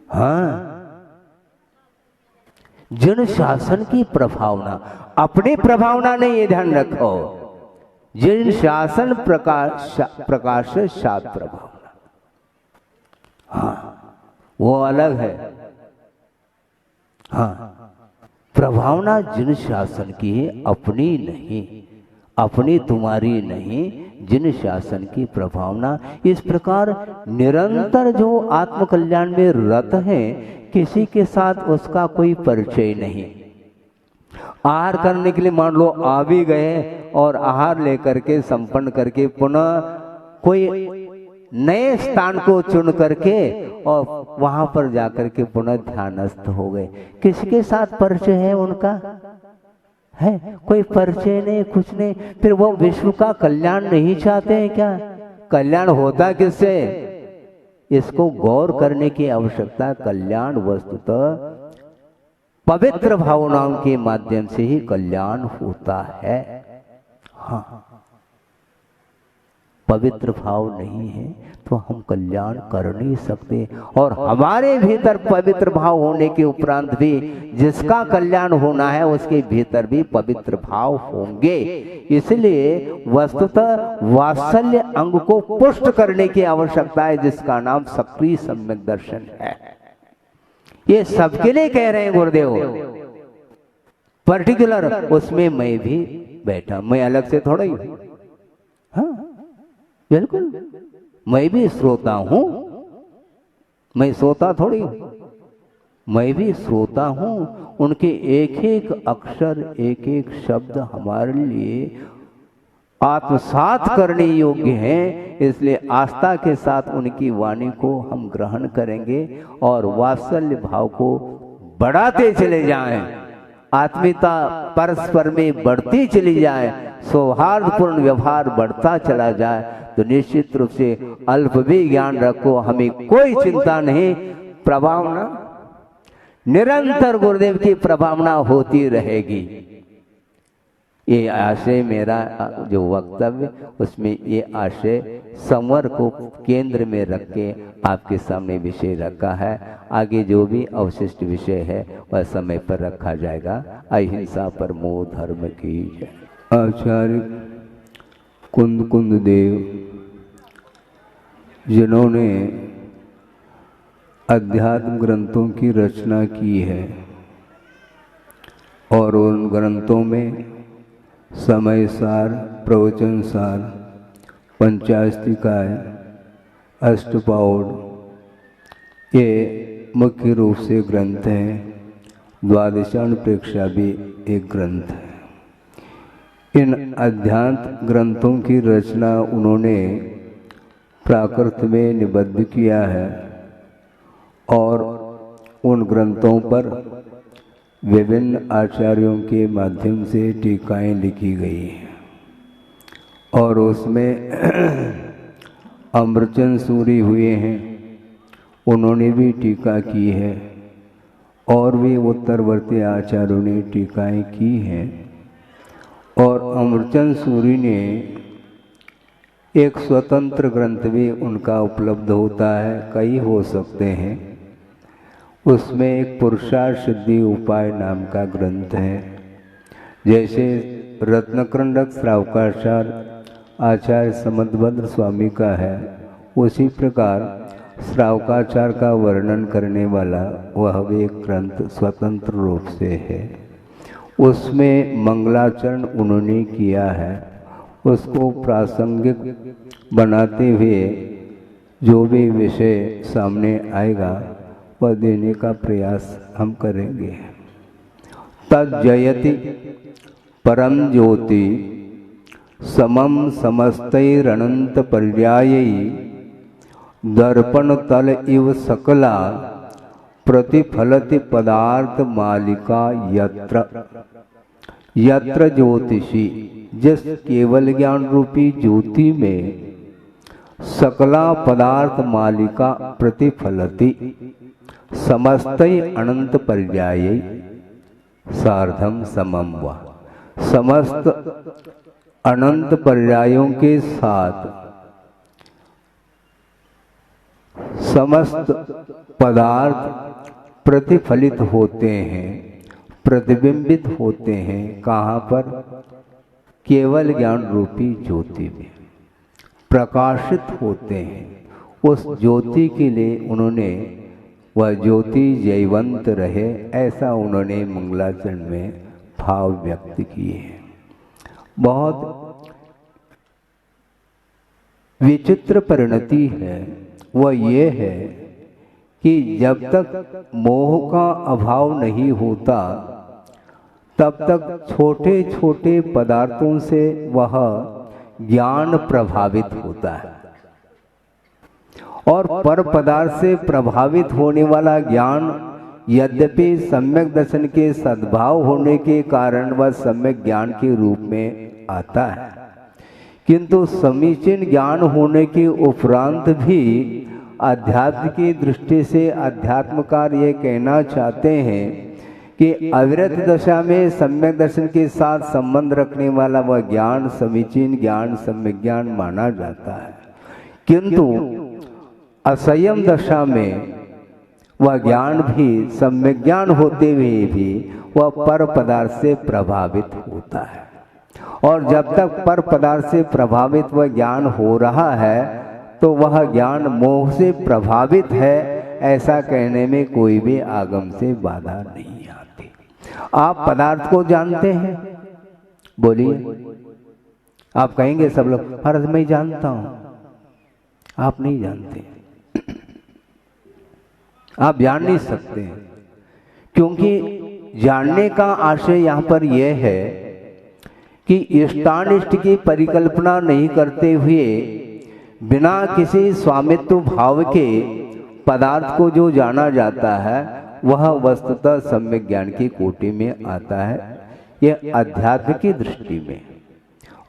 हाँ, जन शासन की प्रभावना, अपनी प्रभावना नहीं, ये ध्यान रखो। जिन शासन प्रकाश सात प्रभावना, हाँ वो अलग है। हाँ, प्रभावना जिन शासन की है, अपनी नहीं, अपनी तुम्हारी नहीं, जिन शासन की प्रभावना। इस प्रकार निरंतर जो आत्मकल्याण में रत है, किसी के साथ उसका कोई परिचय नहीं। आहार करने के लिए मान लो आ भी गए, और आहार लेकर के संपन्न करके पुनः कोई नए स्थान को चुन करके और वहां पर जाकर के पुनः ध्यानस्थ हो गए। किसके साथ परिचय है उनका? है कोई परिचय नहीं, कुछ नहीं। फिर वो विश्व का कल्याण नहीं चाहते हैं क्या? कल्याण होता किससे? इसको गौर करने की आवश्यकता। कल्याण वस्तुतः पवित्र भावनाओं के माध्यम से ही कल्याण होता है। हाँ, पवित्र भाव नहीं है तो हम कल्याण कर नहीं सकते, और हमारे भीतर पवित्र भाव होने के उपरांत भी जिसका कल्याण होना है उसके भीतर भी पवित्र भाव होंगे। इसलिए वस्तुतः वात्सल्य अंग को पुष्ट करने की आवश्यकता है, जिसका नाम सक्रिय सम्यक दर्शन है। ये सबके लिए कह रहे हैं गुरुदेव, पर्टिकुलर उसमें मैं भी बैठा, मैं अलग से थोड़ा ही। हाँ बिल्कुल, मैं भी श्रोता हूं, मैं श्रोता थोड़ी हूं, मैं भी श्रोता हूं। उनके एक एक अक्षर, एक एक शब्द हमारे लिए आत्मसात करने योग्य हैं। इसलिए आस्था के साथ उनकी वाणी को हम ग्रहण करेंगे और वात्सल्य भाव को बढ़ाते चले जाएं, आत्मीयता परस्पर में बढ़ती चली जाए, सौहार्दपूर्ण व्यवहार बढ़ता चला जाए, तो निश्चित रूप से अल्प भी ज्ञान रखो, हमें कोई चिंता नहीं। प्रभावना निरंतर गुरुदेव की प्रभावना होती रहेगी। ये आशय मेरा जो वक्तव्य, उसमें ये आशय संवर को केंद्र में रख के आपके सामने विषय रखा है। आगे जो भी अवशिष्ट विषय है वह समय पर रखा जाएगा। अहिंसा परमो धर्म की जय। आचार्य कुंद कुंद देव, जिन्होंने अध्यात्म ग्रंथों की रचना की है और उन ग्रंथों में समय सार, प्रवचन सार, पंचास्तिकाय, अष्टपाउड, ये मुख्य रूप से ग्रंथ हैं। द्वादशान प्रेक्षा भी एक ग्रंथ है। इन अध्यात्म ग्रंथों की रचना उन्होंने प्राकृत में निबद्ध किया है और उन ग्रंथों पर विभिन्न आचार्यों के माध्यम से टीकाएं लिखी गई हैं और उसमें अमरचंद सूरी हुए हैं, उन्होंने भी टीका की है और भी उत्तरवर्ती आचार्यों ने टीकाएं की हैं। और अमरचंद सूरी ने एक स्वतंत्र ग्रंथ भी उनका उपलब्ध होता है, कई हो सकते हैं। उसमें एक पुरुषार्थ सिद्धि उपाय नाम का ग्रंथ है। जैसे रत्नकंडक श्रावकाचार आचार्य समदभद्र स्वामी का है, उसी प्रकार श्रावकाचार का वर्णन करने वाला वह भी एक ग्रंथ स्वतंत्र रूप से है। उसमें मंगलाचरण उन्होंने किया है, उसको प्रासंगिक बनाते हुए जो भी विषय सामने आएगा वह देने का प्रयास हम करेंगे। तज्जयति परम ज्योति समम समस्तैरनंत पर्यायै दर्पण तल इव सकला प्रतिफलति पदार्थ मालिका यत्र यत्र ज्योतिषी, जिस केवल ज्ञान रूपी ज्योति में सकला पदार्थ मालिका प्रतिफलति समस्तै अनंत पर्यायै सार्धम समम वा, समस्त अनंत पर्यायों के साथ समस्त पदार्थ प्रतिफलित होते हैं, प्रतिबिंबित होते हैं। कहाँ पर? केवल ज्ञान रूपी ज्योति में प्रकाशित होते हैं। उस ज्योति के लिए उन्होंने वह ज्योति जयवंत रहे, ऐसा उन्होंने मंगलाचरण में भाव व्यक्त किए हैं। बहुत विचित्र परिणति है, वह ये है कि जब तक मोह का अभाव नहीं होता तब तक छोटे छोटे पदार्थों से वह ज्ञान प्रभावित होता है और पर पदार्थ से प्रभावित होने वाला ज्ञान यद्यपि सम्यक दर्शन के सद्भाव होने के कारण वह सम्यक ज्ञान के रूप में आता है, किंतु समीचीन ज्ञान होने के उपरांत भी अध्यात्म की दृष्टि से अध्यात्मकार ये कहना चाहते हैं कि अविरत दशा में सम्यक दर्शन के साथ संबंध रखने वाला वह ज्ञान समीचीन ज्ञान सम्यक ज्ञान माना जाता है, किंतु असंयम दशा में वह ज्ञान भी सम्यक ज्ञान होते हुए भी वह पर पदार्थ से प्रभावित होता है। और जब तक पर पदार्थ से प्रभावित वह ज्ञान हो रहा है तो वह ज्ञान मोह से प्रभावित है, ऐसा कहने में कोई भी आगम से बाधा नहीं आती। आप पदार्थ को जानते हैं? बोलिए। आप कहेंगे सब लोग, महाराज मैं जानता हूं। आप नहीं जानते, आप जान नहीं सकते, क्योंकि जानने का आशय यहाँ पर यह है कि इष्टानिष्ट की परिकल्पना नहीं करते हुए बिना किसी स्वामित्व भाव के पदार्थ को जो जाना जाता है वह वस्तुतः सम्यक ज्ञान की कोटि में आता है। यह अध्यात्म की दृष्टि में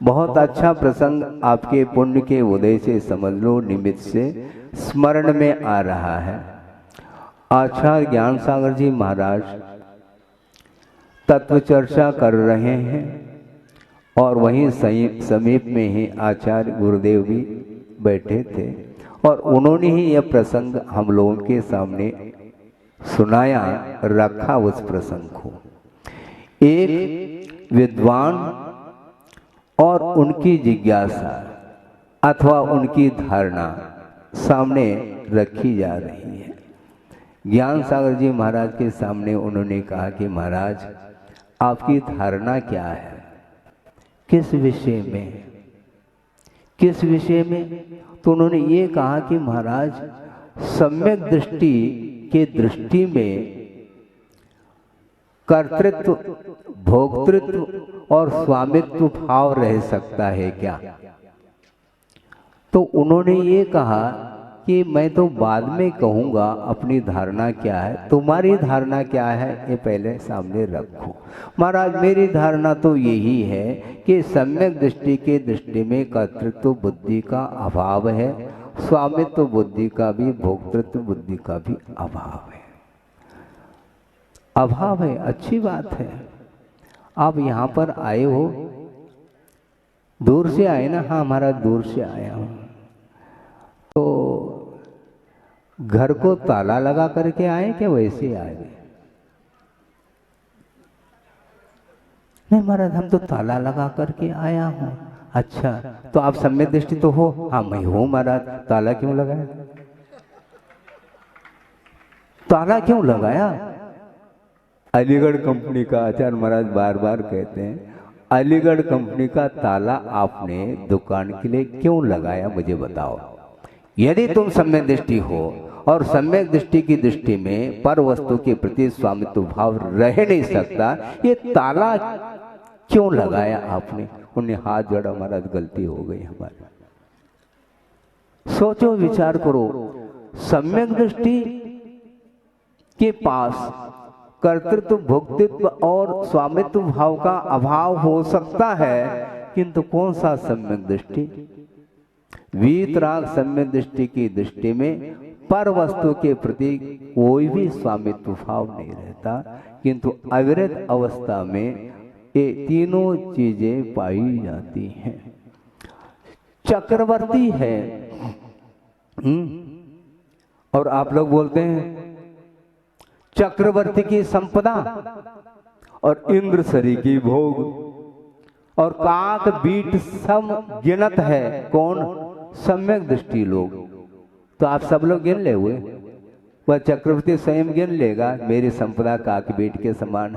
बहुत अच्छा प्रसंग आपके पुण्य के उदय से समझ लो, निमित्त से स्मरण में आ रहा है। आचार्य ज्ञान सागर जी महाराज तत्व चर्चा कर रहे हैं और वहीं समीप में ही आचार्य गुरुदेव भी बैठे थे और उन्होंने ही यह प्रसंग हम लोगों के सामने सुनाया, रखा उस प्रसंग को। एक विद्वान और उनकी जिज्ञासा अथवा उनकी धारणा सामने रखी जा रही है। ज्ञान सागर जी महाराज के सामने उन्होंने कहा कि महाराज आपकी धारणा क्या है, किस विषय में, किस विषय में? तो उन्होंने ये कहा कि महाराज सम्यक दृष्टि के दृष्टि में कर्तृत्व, भोक्तृत्व और स्वामित्व भाव रह सकता है क्या? तो उन्होंने ये कहा कि मैं तो बाद में कहूँगा अपनी धारणा क्या है, तुम्हारी धारणा क्या है ये पहले सामने रखो। महाराज मेरी धारणा तो यही है कि सम्यक दृष्टि के दृष्टि में कर्तृत्व बुद्धि का अभाव है, स्वामित्व बुद्धि का भी, भोक्तृत्व बुद्धि का भी अभाव है। अभाव है, अच्छी बात है। आप यहाँ पर आए हो, दूर से आए ना? हाँ महाराज दूर से आया हूँ। तो घर को ताला लगा करके आए क्या वैसे आए? नहीं महाराज हम तो ताला लगा करके आया हूँ। अच्छा तो आप सम्यक दृष्टि तो हो? हाँ मैं हूँ महाराज। ताला क्यों लगाया? ताला क्यों लगाया? अलीगढ़ कंपनी का आचार्य महाराज बार बार कहते हैं, अलीगढ़ कंपनी का ताला आपने दुकान के लिए क्यों लगाया मुझे बताओ। यदि तुम सम्यक दृष्टि हो और सम्यक दृष्टि की दृष्टि में पर वस्तु के प्रति स्वामित्व भाव रह नहीं सकता, ये ताला क्यों लगाया आपने? उन्हें हाथ जोड़ा, महाराज गलती हो गई हमारी। सोचो विचार करो, सम्यक दृष्टि के पास कर्तृत्व भोक्तृत्व और स्वामित्व भाव का अभाव हो सकता है, किंतु कौन सा सम्यक दृष्टि? वीतराग सम्यक दृष्टि की दृष्टि में पर वस्तु के प्रति कोई भी स्वामित्व भाव नहीं रहता, किंतु अविरत अवस्था में ये तीनों चीजें पाई जाती हैं। चक्रवर्ती है और आप लोग बोलते हैं चक्रवर्ती की संपदा और इंद्र सरी की भोग और काक बीट सम गिनत है। कौन? सम्यक दृष्टि लोग। तो आप सब लोग गिन ले हुए, वह चक्रवर्ती स्वयं गिन लेगा मेरी संपदा काक बीट के समान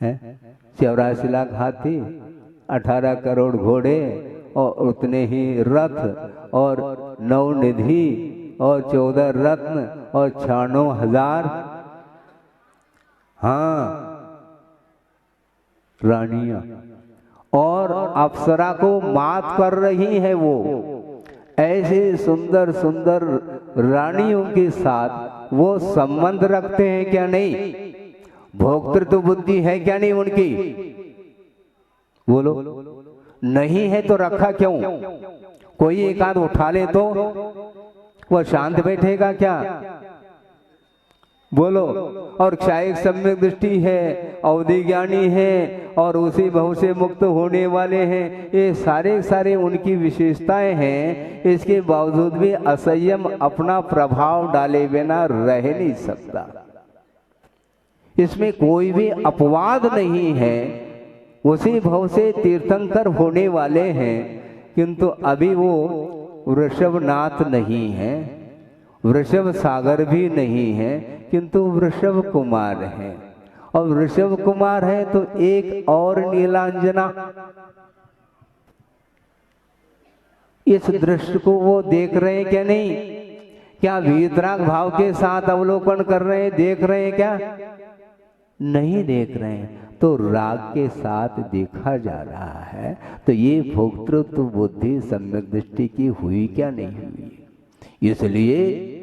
है। 84 लाख हाथी, 18 करोड़ घोड़े और उतने ही रथ और 9 निधि और 14 रत्न और 96,000 रानियां और अप्सरा को मात कर रही है। वो ऐसे सुंदर सुंदर रानियों के साथ वो संबंध रखते हैं क्या? नहीं। भोक्तृत्व बुद्धि है क्या नहीं उनकी? बोलो नहीं है तो रखा क्यों? कोई एक आध उठा ले तो वह शांत बैठेगा क्या? बोलो। और क्षायिक सम्यक दृष्टि है, अवधि ज्ञानी है और उसी भाव से मुक्त होने वाले हैं, ये सारे सारे उनकी विशेषताएं हैं। इसके बावजूद भी असंयम अपना प्रभाव डाले बिना रह नहीं सकता। इसमें कोई भी अपवाद नहीं है। उसी भाव से तीर्थंकर होने वाले हैं, किंतु अभी वो वृषभनाथ नहीं है, वृषभ सागर भी नहीं है, किंतु वृषभ कुमार है। और वृषभ कुमार है तो एक और नीलांजना, इस दृश्य को वो देख रहे हैं क्या? नहीं। क्या वीतराग भाव के साथ अवलोकन कर रहे हैं, देख रहे हैं क्या? नहीं देख रहे हैं। तो राग के साथ देखा जा रहा है। तो ये भोक्तृत्व बुद्धि सम्यक दृष्टि की हुई क्या? नहीं हुई। इसलिए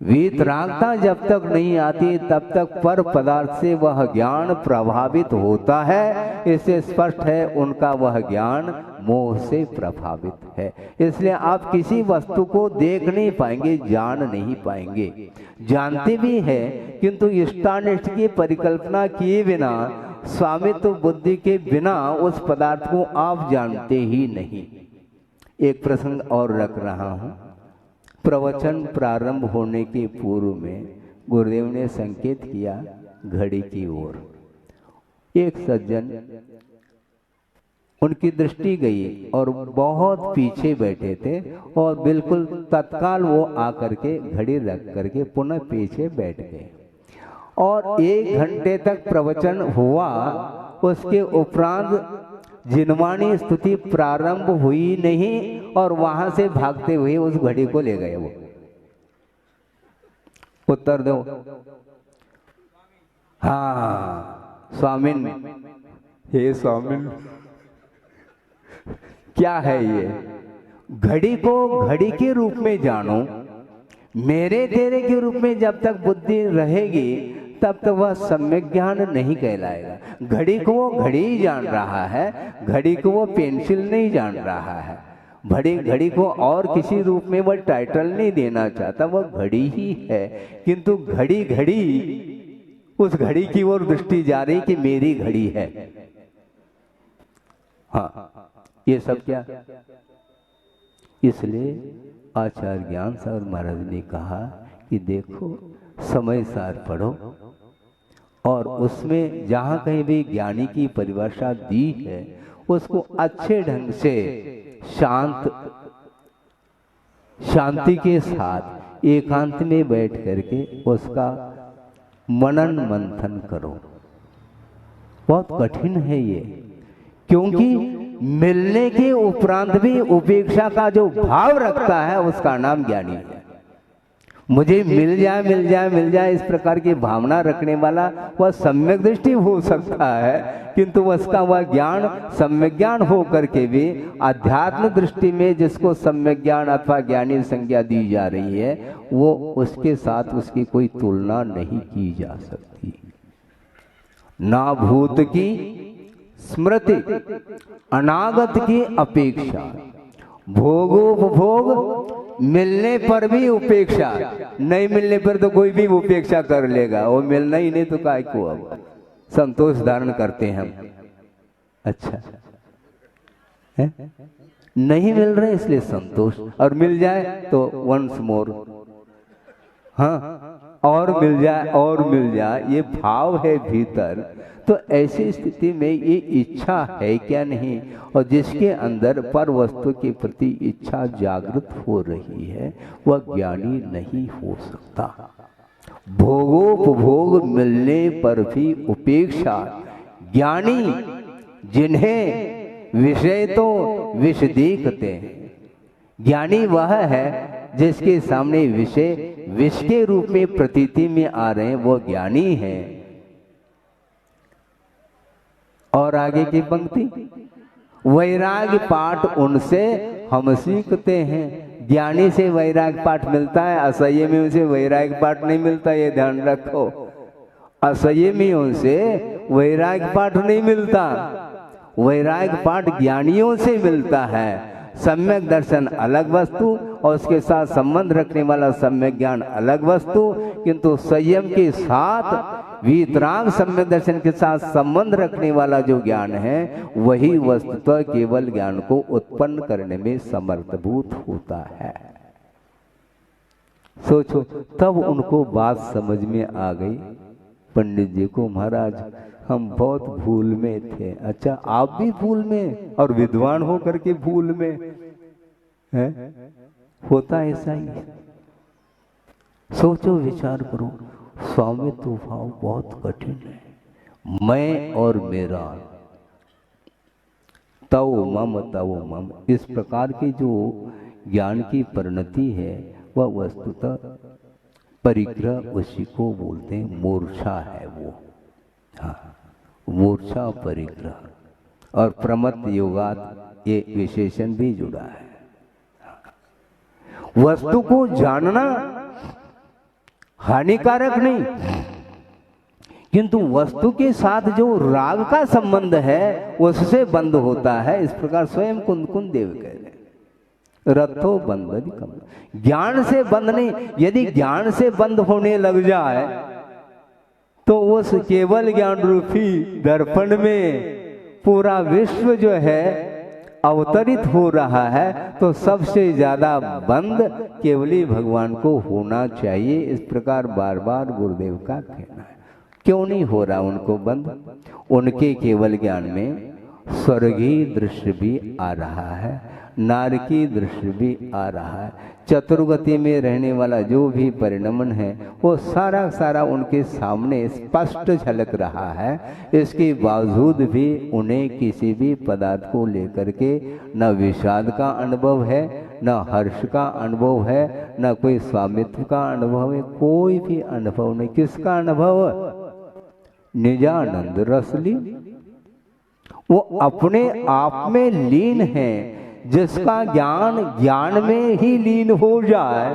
वीतरागता जब तक नहीं आती तब तक पर पदार्थ से वह ज्ञान प्रभावित होता है। इससे स्पष्ट है उनका वह ज्ञान मोह से प्रभावित है। इसलिए आप किसी वस्तु को देख नहीं पाएंगे, जान नहीं पाएंगे। जानते भी है किंतु इष्टानिष्ट की परिकल्पना किए बिना, स्वामित्व बुद्धि के बिना उस पदार्थ को आप जानते ही नहीं। एक प्रसंग और रख रहा हूं। प्रवचन प्रारंभ होने के पूर्व में गुरुदेव ने संकेत किया घड़ी की ओर। एक सज्जन, उनकी दृष्टि गई और बहुत पीछे बैठे थे और बिल्कुल तत्काल वो आकर के घड़ी रख करके पुनः पीछे बैठ गए और 1 घंटे तक प्रवचन हुआ। उसके उपरांत जिनवाणी स्तुति प्रारंभ हुई नहीं और वहां से भागते हुए उस घड़ी को ले गए। वो उत्तर दो। हाँ स्वामिन, हे स्वामिन, क्या है ये? घड़ी को घड़ी के रूप में जानो, मेरे तेरे के रूप में जब तक बुद्धि रहेगी तब तक वह सम्यक ज्ञान नहीं कहलाएगा। घड़ी को वो घड़ी ही जान रहा है, घड़ी को वो पेंसिल नहीं जान रहा है, घड़ी को और किसी रूप में वह टाइटल नहीं देना चाहता, वह घड़ी ही है। किंतु घड़ी उस घड़ी की ओर दृष्टि जा रही कि मेरी घड़ी है। हाँ, ये सब क्या? इसलिए आचार्य ज्ञान सागर महाराज ने कहा कि देखो समय सार पढ़ो और उसमें जहाँ कहीं भी ज्ञानी की परिभाषा दी है उसको अच्छे ढंग से शांति के साथ एकांत में बैठ करके उसका मनन मंथन करो। बहुत कठिन है ये, क्योंकि मिलने के उपरांत भी उपेक्षा का जो भाव रखता है उसका नाम ज्ञानी है। मुझे मिल जाए इस प्रकार की भावना रखने वाला वह सम्यक दृष्टि हो सकता है, किंतु उसका वह ज्ञान सम्यक ज्ञान हो करके भी अध्यात्म दृष्टि में जिसको सम्यक ज्ञान अथवा ज्ञानी संज्ञा दी जा रही है वो उसके साथ उसकी कोई तुलना नहीं की जा सकती। ना भूत की स्मृति, अनागत की अपेक्षा, भोगोपभोग, मिलने पर भी उपेक्षा, नहीं मिलने पर तो कोई भी उपेक्षा कर लेगा, वो मिलना ही नहीं तो काय को। अब संतोष धारण करते हैं हम, अच्छा है? नहीं मिल रहे इसलिए संतोष, और मिल जाए तो वंस मोर, हाँ और मिल जाए ये भाव है भीतर। तो ऐसी स्थिति में ये इच्छा है क्या नहीं, और जिसके अंदर पर वस्तु के प्रति इच्छा जागृत हो रही है वह ज्ञानी नहीं हो सकता। भोगोपभोग मिलने पर भी उपेक्षा, ज्ञानी जिन्हें विषय तो विष दिखते हैं, ज्ञानी वह है जिसके सामने विषय विष के रूप में प्रतीति में आ रहे हैं, वो ज्ञानी है। और आगे की पंक्ति, वैराग्य पाठ उनसे हम सीखते हैं। ज्ञानी से वैराग्य पाठ मिलता है, असंयमियों से वैराग्य पाठ नहीं मिलता, ये ध्यान रखो। असंयमियों से वैराग्य पाठ नहीं मिलता, वैराग्य पाठ ज्ञानियों से मिलता है। सम्यक दर्शन अलग वस्तु और उसके साथ संबंध रखने वाला सम्यक ज्ञान अलग वस्तु, किंतु संयम के साथ वीतराग सम्यक दर्शन के साथ संबंध रखने वाला जो ज्ञान है वही वस्तुतः केवल ज्ञान को उत्पन्न करने में समर्थभूत होता है। सोचो, तब उनको बात समझ में आ गई पंडित जी को, महाराज हम बहुत भूल में थे। अच्छा, आप भी भूल में, और विद्वान होकर के भूल में है? होता ऐसा ही। सोचो, विचार करो, स्वामित्व भाव बहुत कठिन है। मैं और मेरा, तव मम, इस प्रकार की जो ज्ञान की परिणति है वह वस्तुतः परिग्रह, उसी को बोलते हैं, मूर्छा है वो। हाँ, मूर्छा परिग्रह और प्रमत्त योगात ये विशेषण भी जुड़ा है। वस्तु को जानना हानिकारक नहीं, किंतु वस्तु के साथ जो राग का संबंध है उससे बंद होता है। इस प्रकार स्वयं कुंद देव कह रहे, रथो बंद कम, ज्ञान से बंद नहीं। यदि ज्ञान से बंद होने लग जाए तो उस केवल ज्ञान रूपी दर्पण में पूरा विश्व जो है अवतरित हो रहा है, तो सबसे ज्यादा बंद केवली भगवान को होना चाहिए। इस प्रकार बार बार गुरुदेव का कहना है। क्यों नहीं हो रहा उनको बंद? उनके केवल ज्ञान में स्वर्गीय दृश्य भी आ रहा है, नारकी दृश्य भी आ रहा है। चतुर्गति में रहने वाला जो भी परिणमन है वो सारा सारा उनके सामने स्पष्ट झलक रहा है। इसके बावजूद भी उन्हें किसी भी पदार्थ को लेकर के न विषाद का अनुभव है, न हर्ष का अनुभव है, न कोई स्वामित्व का अनुभव है, कोई भी अनुभव नहीं। किसका अनुभव? निजानंद रसली, वो अपने आप में लीन है। जिसका ज्ञान ज्ञान में ही लीन हो जाए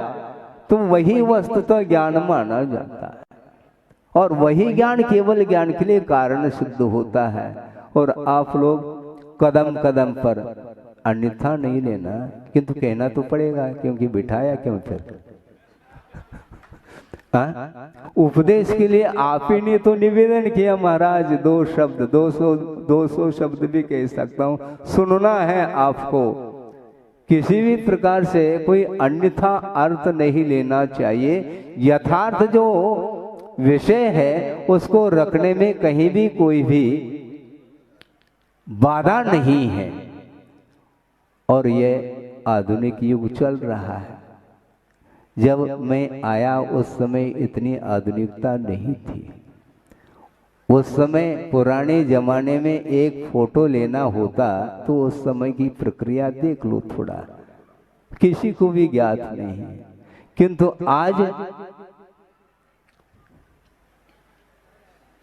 तो वही वस्तुतः ज्ञान माना जाता है, और वही ज्ञान केवल ज्ञान के लिए कारण सिद्ध होता है। और आप लोग कदम कदम पर अन्यथा नहीं लेना, किंतु कहना तो पड़ेगा, क्योंकि बिठाया क्यों फिर। उपदेश के लिए आप ही ने तो निवेदन किया महाराज, 2 शब्द 200 शब्द भी कह सकता हूं, सुनना है आपको। किसी भी प्रकार से कोई अन्यथा अर्थ नहीं लेना चाहिए। यथार्थ जो विषय है उसको रखने में कहीं भी कोई भी बाधा नहीं है। और ये आधुनिक युग चल रहा है। जब मैं आया उस समय इतनी आधुनिकता नहीं थी। उस समय पुराने जमाने में एक फोटो लेना होता तो उस समय की प्रक्रिया देख लो थोड़ा, किसी को भी ज्ञात नहीं है। किंतु आज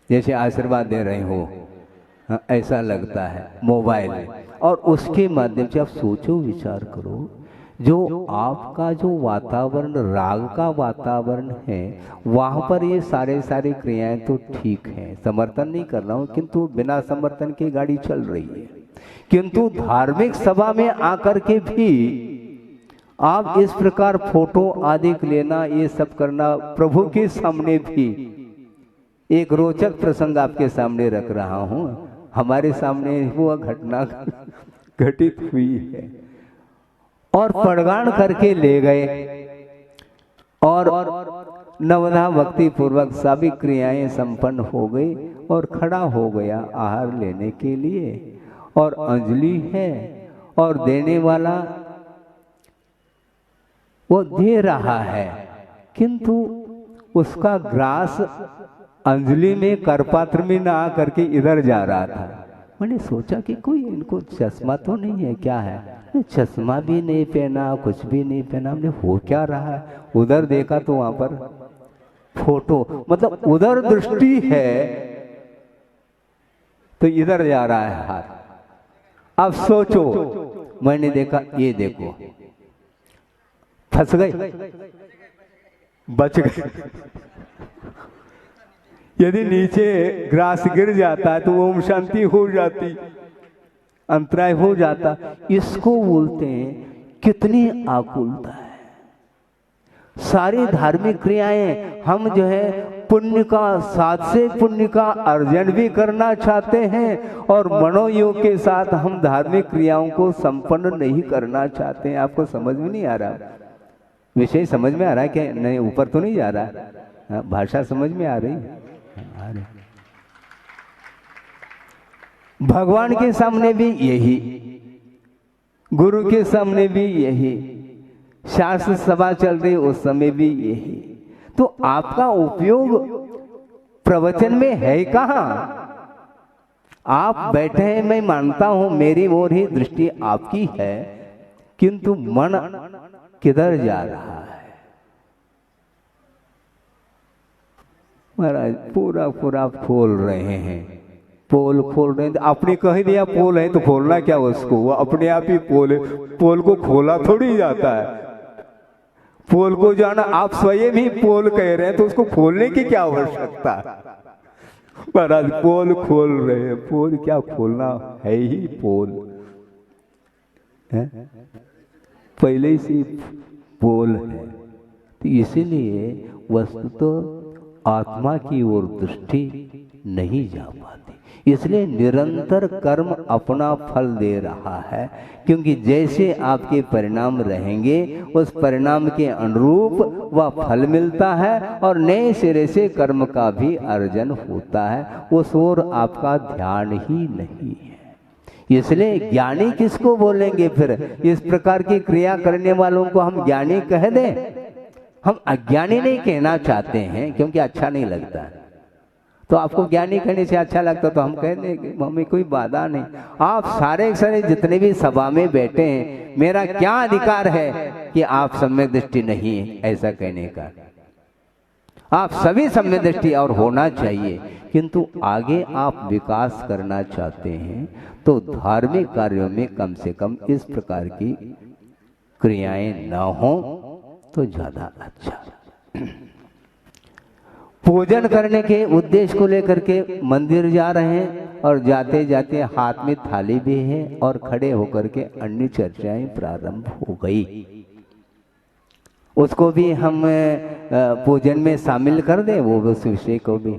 जैसे आशीर्वाद दे रहे हो, ऐसा लगता है मोबाइल में, और उसके माध्यम से आप सोचो विचार करो, जो आपका जो वातावरण राग का वातावरण है वहां पर ये सारे क्रियाएं तो ठीक हैं, समर्थन नहीं कर रहा हूं, किंतु बिना समर्थन के गाड़ी चल रही है। किंतु धार्मिक सभा में आकर के भी आप इस प्रकार फोटो आदि लेना, ये सब करना, प्रभु के सामने भी एक रोचक प्रसंग आपके सामने रख रहा हूं। हमारे सामने वो घटना घटित हुई है, और प्रगान करके ले गए, और नवधा भक्ति पूर्वक सभी क्रियाएं संपन्न हो गई, और खड़ा हो गया आहार लेने के लिए, और अंजलि है, और देने वाला वो दे रहा है, किंतु उसका ग्रास अंजलि में करपात्र में ना आकर के इधर जा रहा था। मैंने सोचा कि कोई इनको चश्मा तो नहीं है क्या है, चश्मा भी नहीं पहना, कुछ भी नहीं पहना, हमने हो क्या रहा है। उधर देखा तो वहां पर फोटो, मतलब उधर दृष्टि है तो इधर जा रहा है हाथ। अब सोचो, मैंने देखा, ये देखो फंस गए, बच गए। यदि नीचे ग्रास गिर जाता है तो ओम शांति हो जाती, अंतराय हो जाता। इसको बोलते हैं कितनी आकुलता है। सारी धार्मिक क्रियाएं हम जो है पुण्य का, साथ से पुण्य का अर्जन भी करना चाहते हैं, और मनोयोग के साथ हम धार्मिक क्रियाओं को संपन्न नहीं करना चाहते हैं। आपको समझ में नहीं आ रहा? विषय समझ में आ रहा है कि नहीं? ऊपर तो नहीं जा रहा, भाषा समझ में आ रही है। भगवान के सामने भी यही, गुरु के सामने भी यही, शास्त्र सभा चल रही उस समय भी यही। तो आपका उपयोग प्रवचन में है कहां? आप बैठे हैं, मैं मानता हूं मेरी ओर ही दृष्टि आपकी है, किंतु मन किधर जा रहा है? महाराज पूरा पूरा खोल रहे हैं, पोल खोल रहे हैं। आपने कह दिया पोल है तो खोलना क्या उसको, वो अपने आप ही पोल है। पोल को खोला थोड़ी जाता है, पोल को जाना, आप स्वयं ही पोल कह रहे हैं तो उसको खोलने की क्या आवश्यकता? महाराज पोल खोल रहे हैं, पोल क्या खोलना है ही पोल है, पहले से पोल है। तो इसीलिए वस्तु तो आत्मा की ओर दृष्टि नहीं जा पाती, इसलिए निरंतर कर्म अपना फल दे रहा है। क्योंकि जैसे आपके परिणाम रहेंगे उस परिणाम के अनुरूप वह फल मिलता है, और नए सिरे से कर्म का भी अर्जन होता है। उस ओर आपका ध्यान ही नहीं है। इसलिए ज्ञानी किसको बोलेंगे फिर? इस प्रकार की क्रिया करने वालों को हम ज्ञानी कह दें? हम अज्ञानी नहीं कहना चाहते हैं, क्योंकि अच्छा नहीं लगता। तो आपको ज्ञानी कहने से अच्छा लगता तो हम कह देंगे, हमें कोई बाधा नहीं। आप सारे जितने भी सभा में बैठे हैं, मेरा क्या अधिकार है कि आप सम्यक दृष्टि नहीं है ऐसा कहने का? आप सभी सम्यक दृष्टि और होना चाहिए, किंतु आगे आप विकास करना चाहते हैं तो धार्मिक कार्यों में कम से कम इस प्रकार की क्रियाएं ना हो तो ज्यादा अच्छा। पूजन करने के उद्देश्य को लेकर के मंदिर जा रहे हैं और जाते जाते हाथ में थाली भी है और खड़े होकर के अन्य चर्चाएं प्रारंभ हो गई, उसको भी हम पूजन में शामिल कर दें, वो उस विषय को भी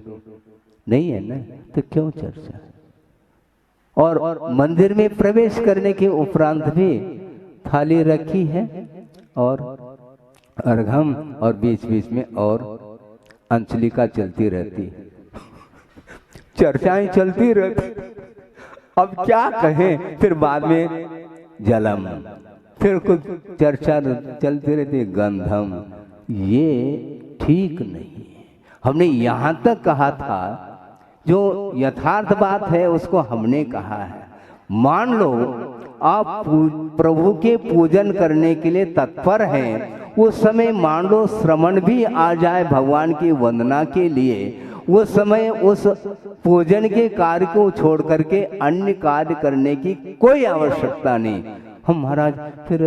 नहीं है ना, तो क्यों चर्चा। और मंदिर में प्रवेश करने के उपरांत भी थाली रखी है और अर्घम और बीच बीच में और अंचलिका चलती रहती, चर्चाएं चलती रहती। अब क्या कहें, फिर बाद में जलम, फिर कुछ चर्चा चलती रहती, गंधम। ये ठीक नहीं है। हमने यहां तक कहा था, जो यथार्थ बात है उसको हमने कहा है। मान लो आप प्रभु के पूजन करने के लिए तत्पर हैं, उस समय मान लो श्रवण भी आ जाए भगवान की वंदना के लिए, उस समय उस पूजन के कार्य को छोड़ करके अन्य कार्य करने की कोई आवश्यकता नहीं। हम महाराज फिर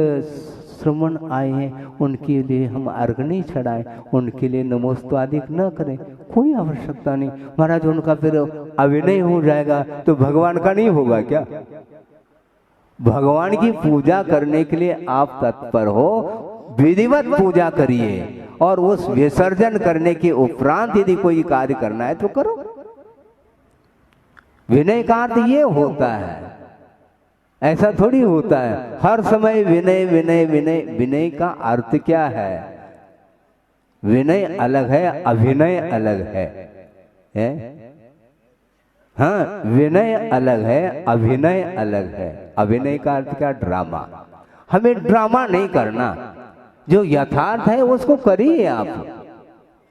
श्रवण आए हैं, उनके लिए हम अर्घ नहीं चढ़ाएं, उनके लिए नमोस्तुतिक न करें, कोई आवश्यकता नहीं। महाराज उनका फिर अभिनय हो जाएगा तो भगवान का नहीं होगा क्या? भगवान की पूजा करने के लिए आप तत्पर हो, विधिवत पूजा करिए और उस विसर्जन करने के उपरांत यदि कोई कार्य करना है तो करो। विनय का अर्थ ये होता है, ऐसा थोड़ी होता है हर समय विनय विनय विनय। विनय का अर्थ क्या है? विनय अलग है, अभिनय अलग है? हाँ, विनय अलग है, अभिनय अलग है। अभिनय का अर्थ क्या? ड्रामा। हमें ड्रामा नहीं करना, जो यथार्थ है उसको करिए, आप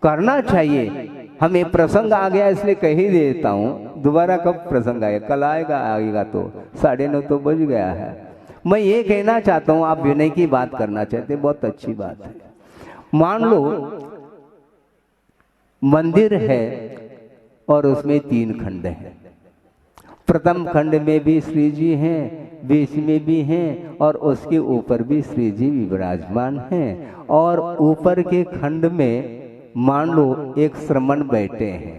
करना चाहिए। हमें प्रसंग आ गया इसलिए कह ही देता हूं, दोबारा कब प्रसंग आएगा? कल आएगा तो 9:30 तो बज गया है। मैं ये कहना चाहता हूं, आप विनय की बात करना चाहते, बहुत अच्छी बात है। मान लो मंदिर है और उसमें 3 खंड हैं। प्रथम खंड में भी श्री जी हैं, बीच में भी हैं और उसके ऊपर भी श्री जी विराजमान हैं, और ऊपर के खंड में मान लो एक श्रमण बैठे हैं,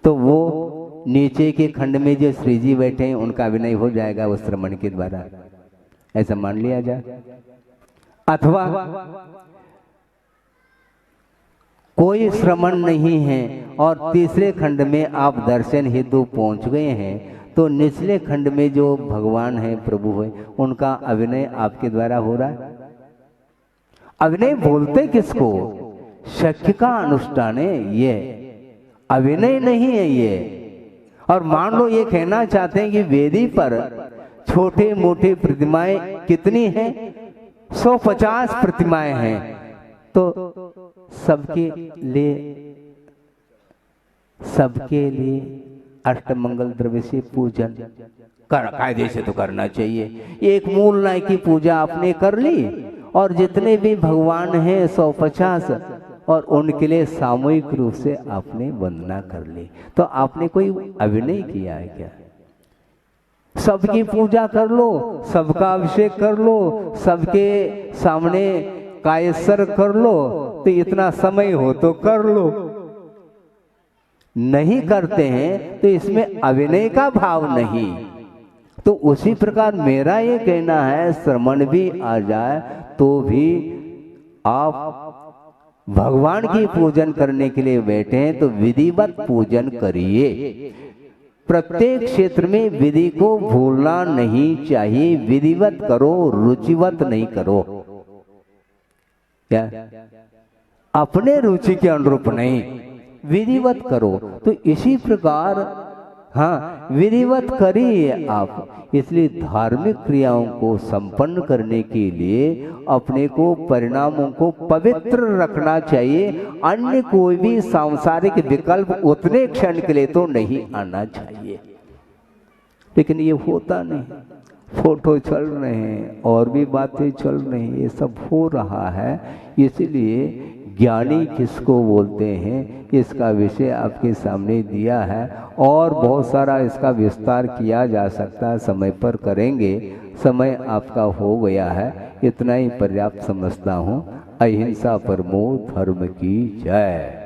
तो वो नीचे के खंड में जो श्री जी बैठे हैं उनका अभिनय हो जाएगा उस श्रमण के द्वारा, ऐसा मान लिया जाए। अथवा कोई श्रमण नहीं है और तीसरे खंड में आप दर्शन हेतु पहुंच गए हैं, तो निचले खंड में जो भगवान है, प्रभु है, उनका अभिनय आपके द्वारा हो रहा है। अभिनय बोलते किसको? शक्य का अनुष्ठान है, ये अभिनय नहीं है ये। और मान लो ये कहना चाहते हैं कि वेदी पर छोटे मोटे प्रतिमाएं कितनी हैं? 150 प्रतिमाएं हैं, तो सबके लिए अष्टमंगल द्रव्य से पूजन कायदे से तो करना चाहिए। एक मूल नाय की पूजा आपने कर ली और जितने भी भगवान हैं 150, और उनके लिए सामूहिक रूप से आपने वंदना कर ली, तो आपने कोई अभिनय किया है क्या? सबकी पूजा कर लो, सबका अभिषेक कर लो, सबके सामने कायसर कर लो, तो इतना समय हो तो कर लो। नहीं करते हैं तो इसमें अभिनय का भाव नहीं। तो उसी प्रकार मेरा ये कहना है, श्रवण भी आ जाए तो भी आप भगवान की पूजन करने के लिए बैठे हैं तो विधिवत पूजन करिए। प्रत्येक क्षेत्र में विधि को भूलना नहीं चाहिए। विधिवत करो, रुचिवत नहीं करो। क्या? अपने रुचि के अनुरूप नहीं, विधिवत करो। तो इसी प्रकार हाँ, विधिवत करिए आप। इसलिए धार्मिक क्रियाओं को संपन्न करने के लिए अपने को, परिणामों को पवित्र रखना चाहिए। अन्य कोई भी सांसारिक विकल्प उतने क्षण के लिए तो नहीं आना चाहिए। लेकिन ये होता नहीं, फोटो चल रहे हैं और भी बातें चल रही हैं, ये सब हो रहा है। इसलिए ज्ञानी किसको बोलते हैं, इसका विषय आपके सामने दिया है और बहुत सारा इसका विस्तार किया जा सकता है, समय पर करेंगे। समय आपका हो गया है, इतना ही पर्याप्त समझता हूँ। अहिंसा परमो धर्म की जय।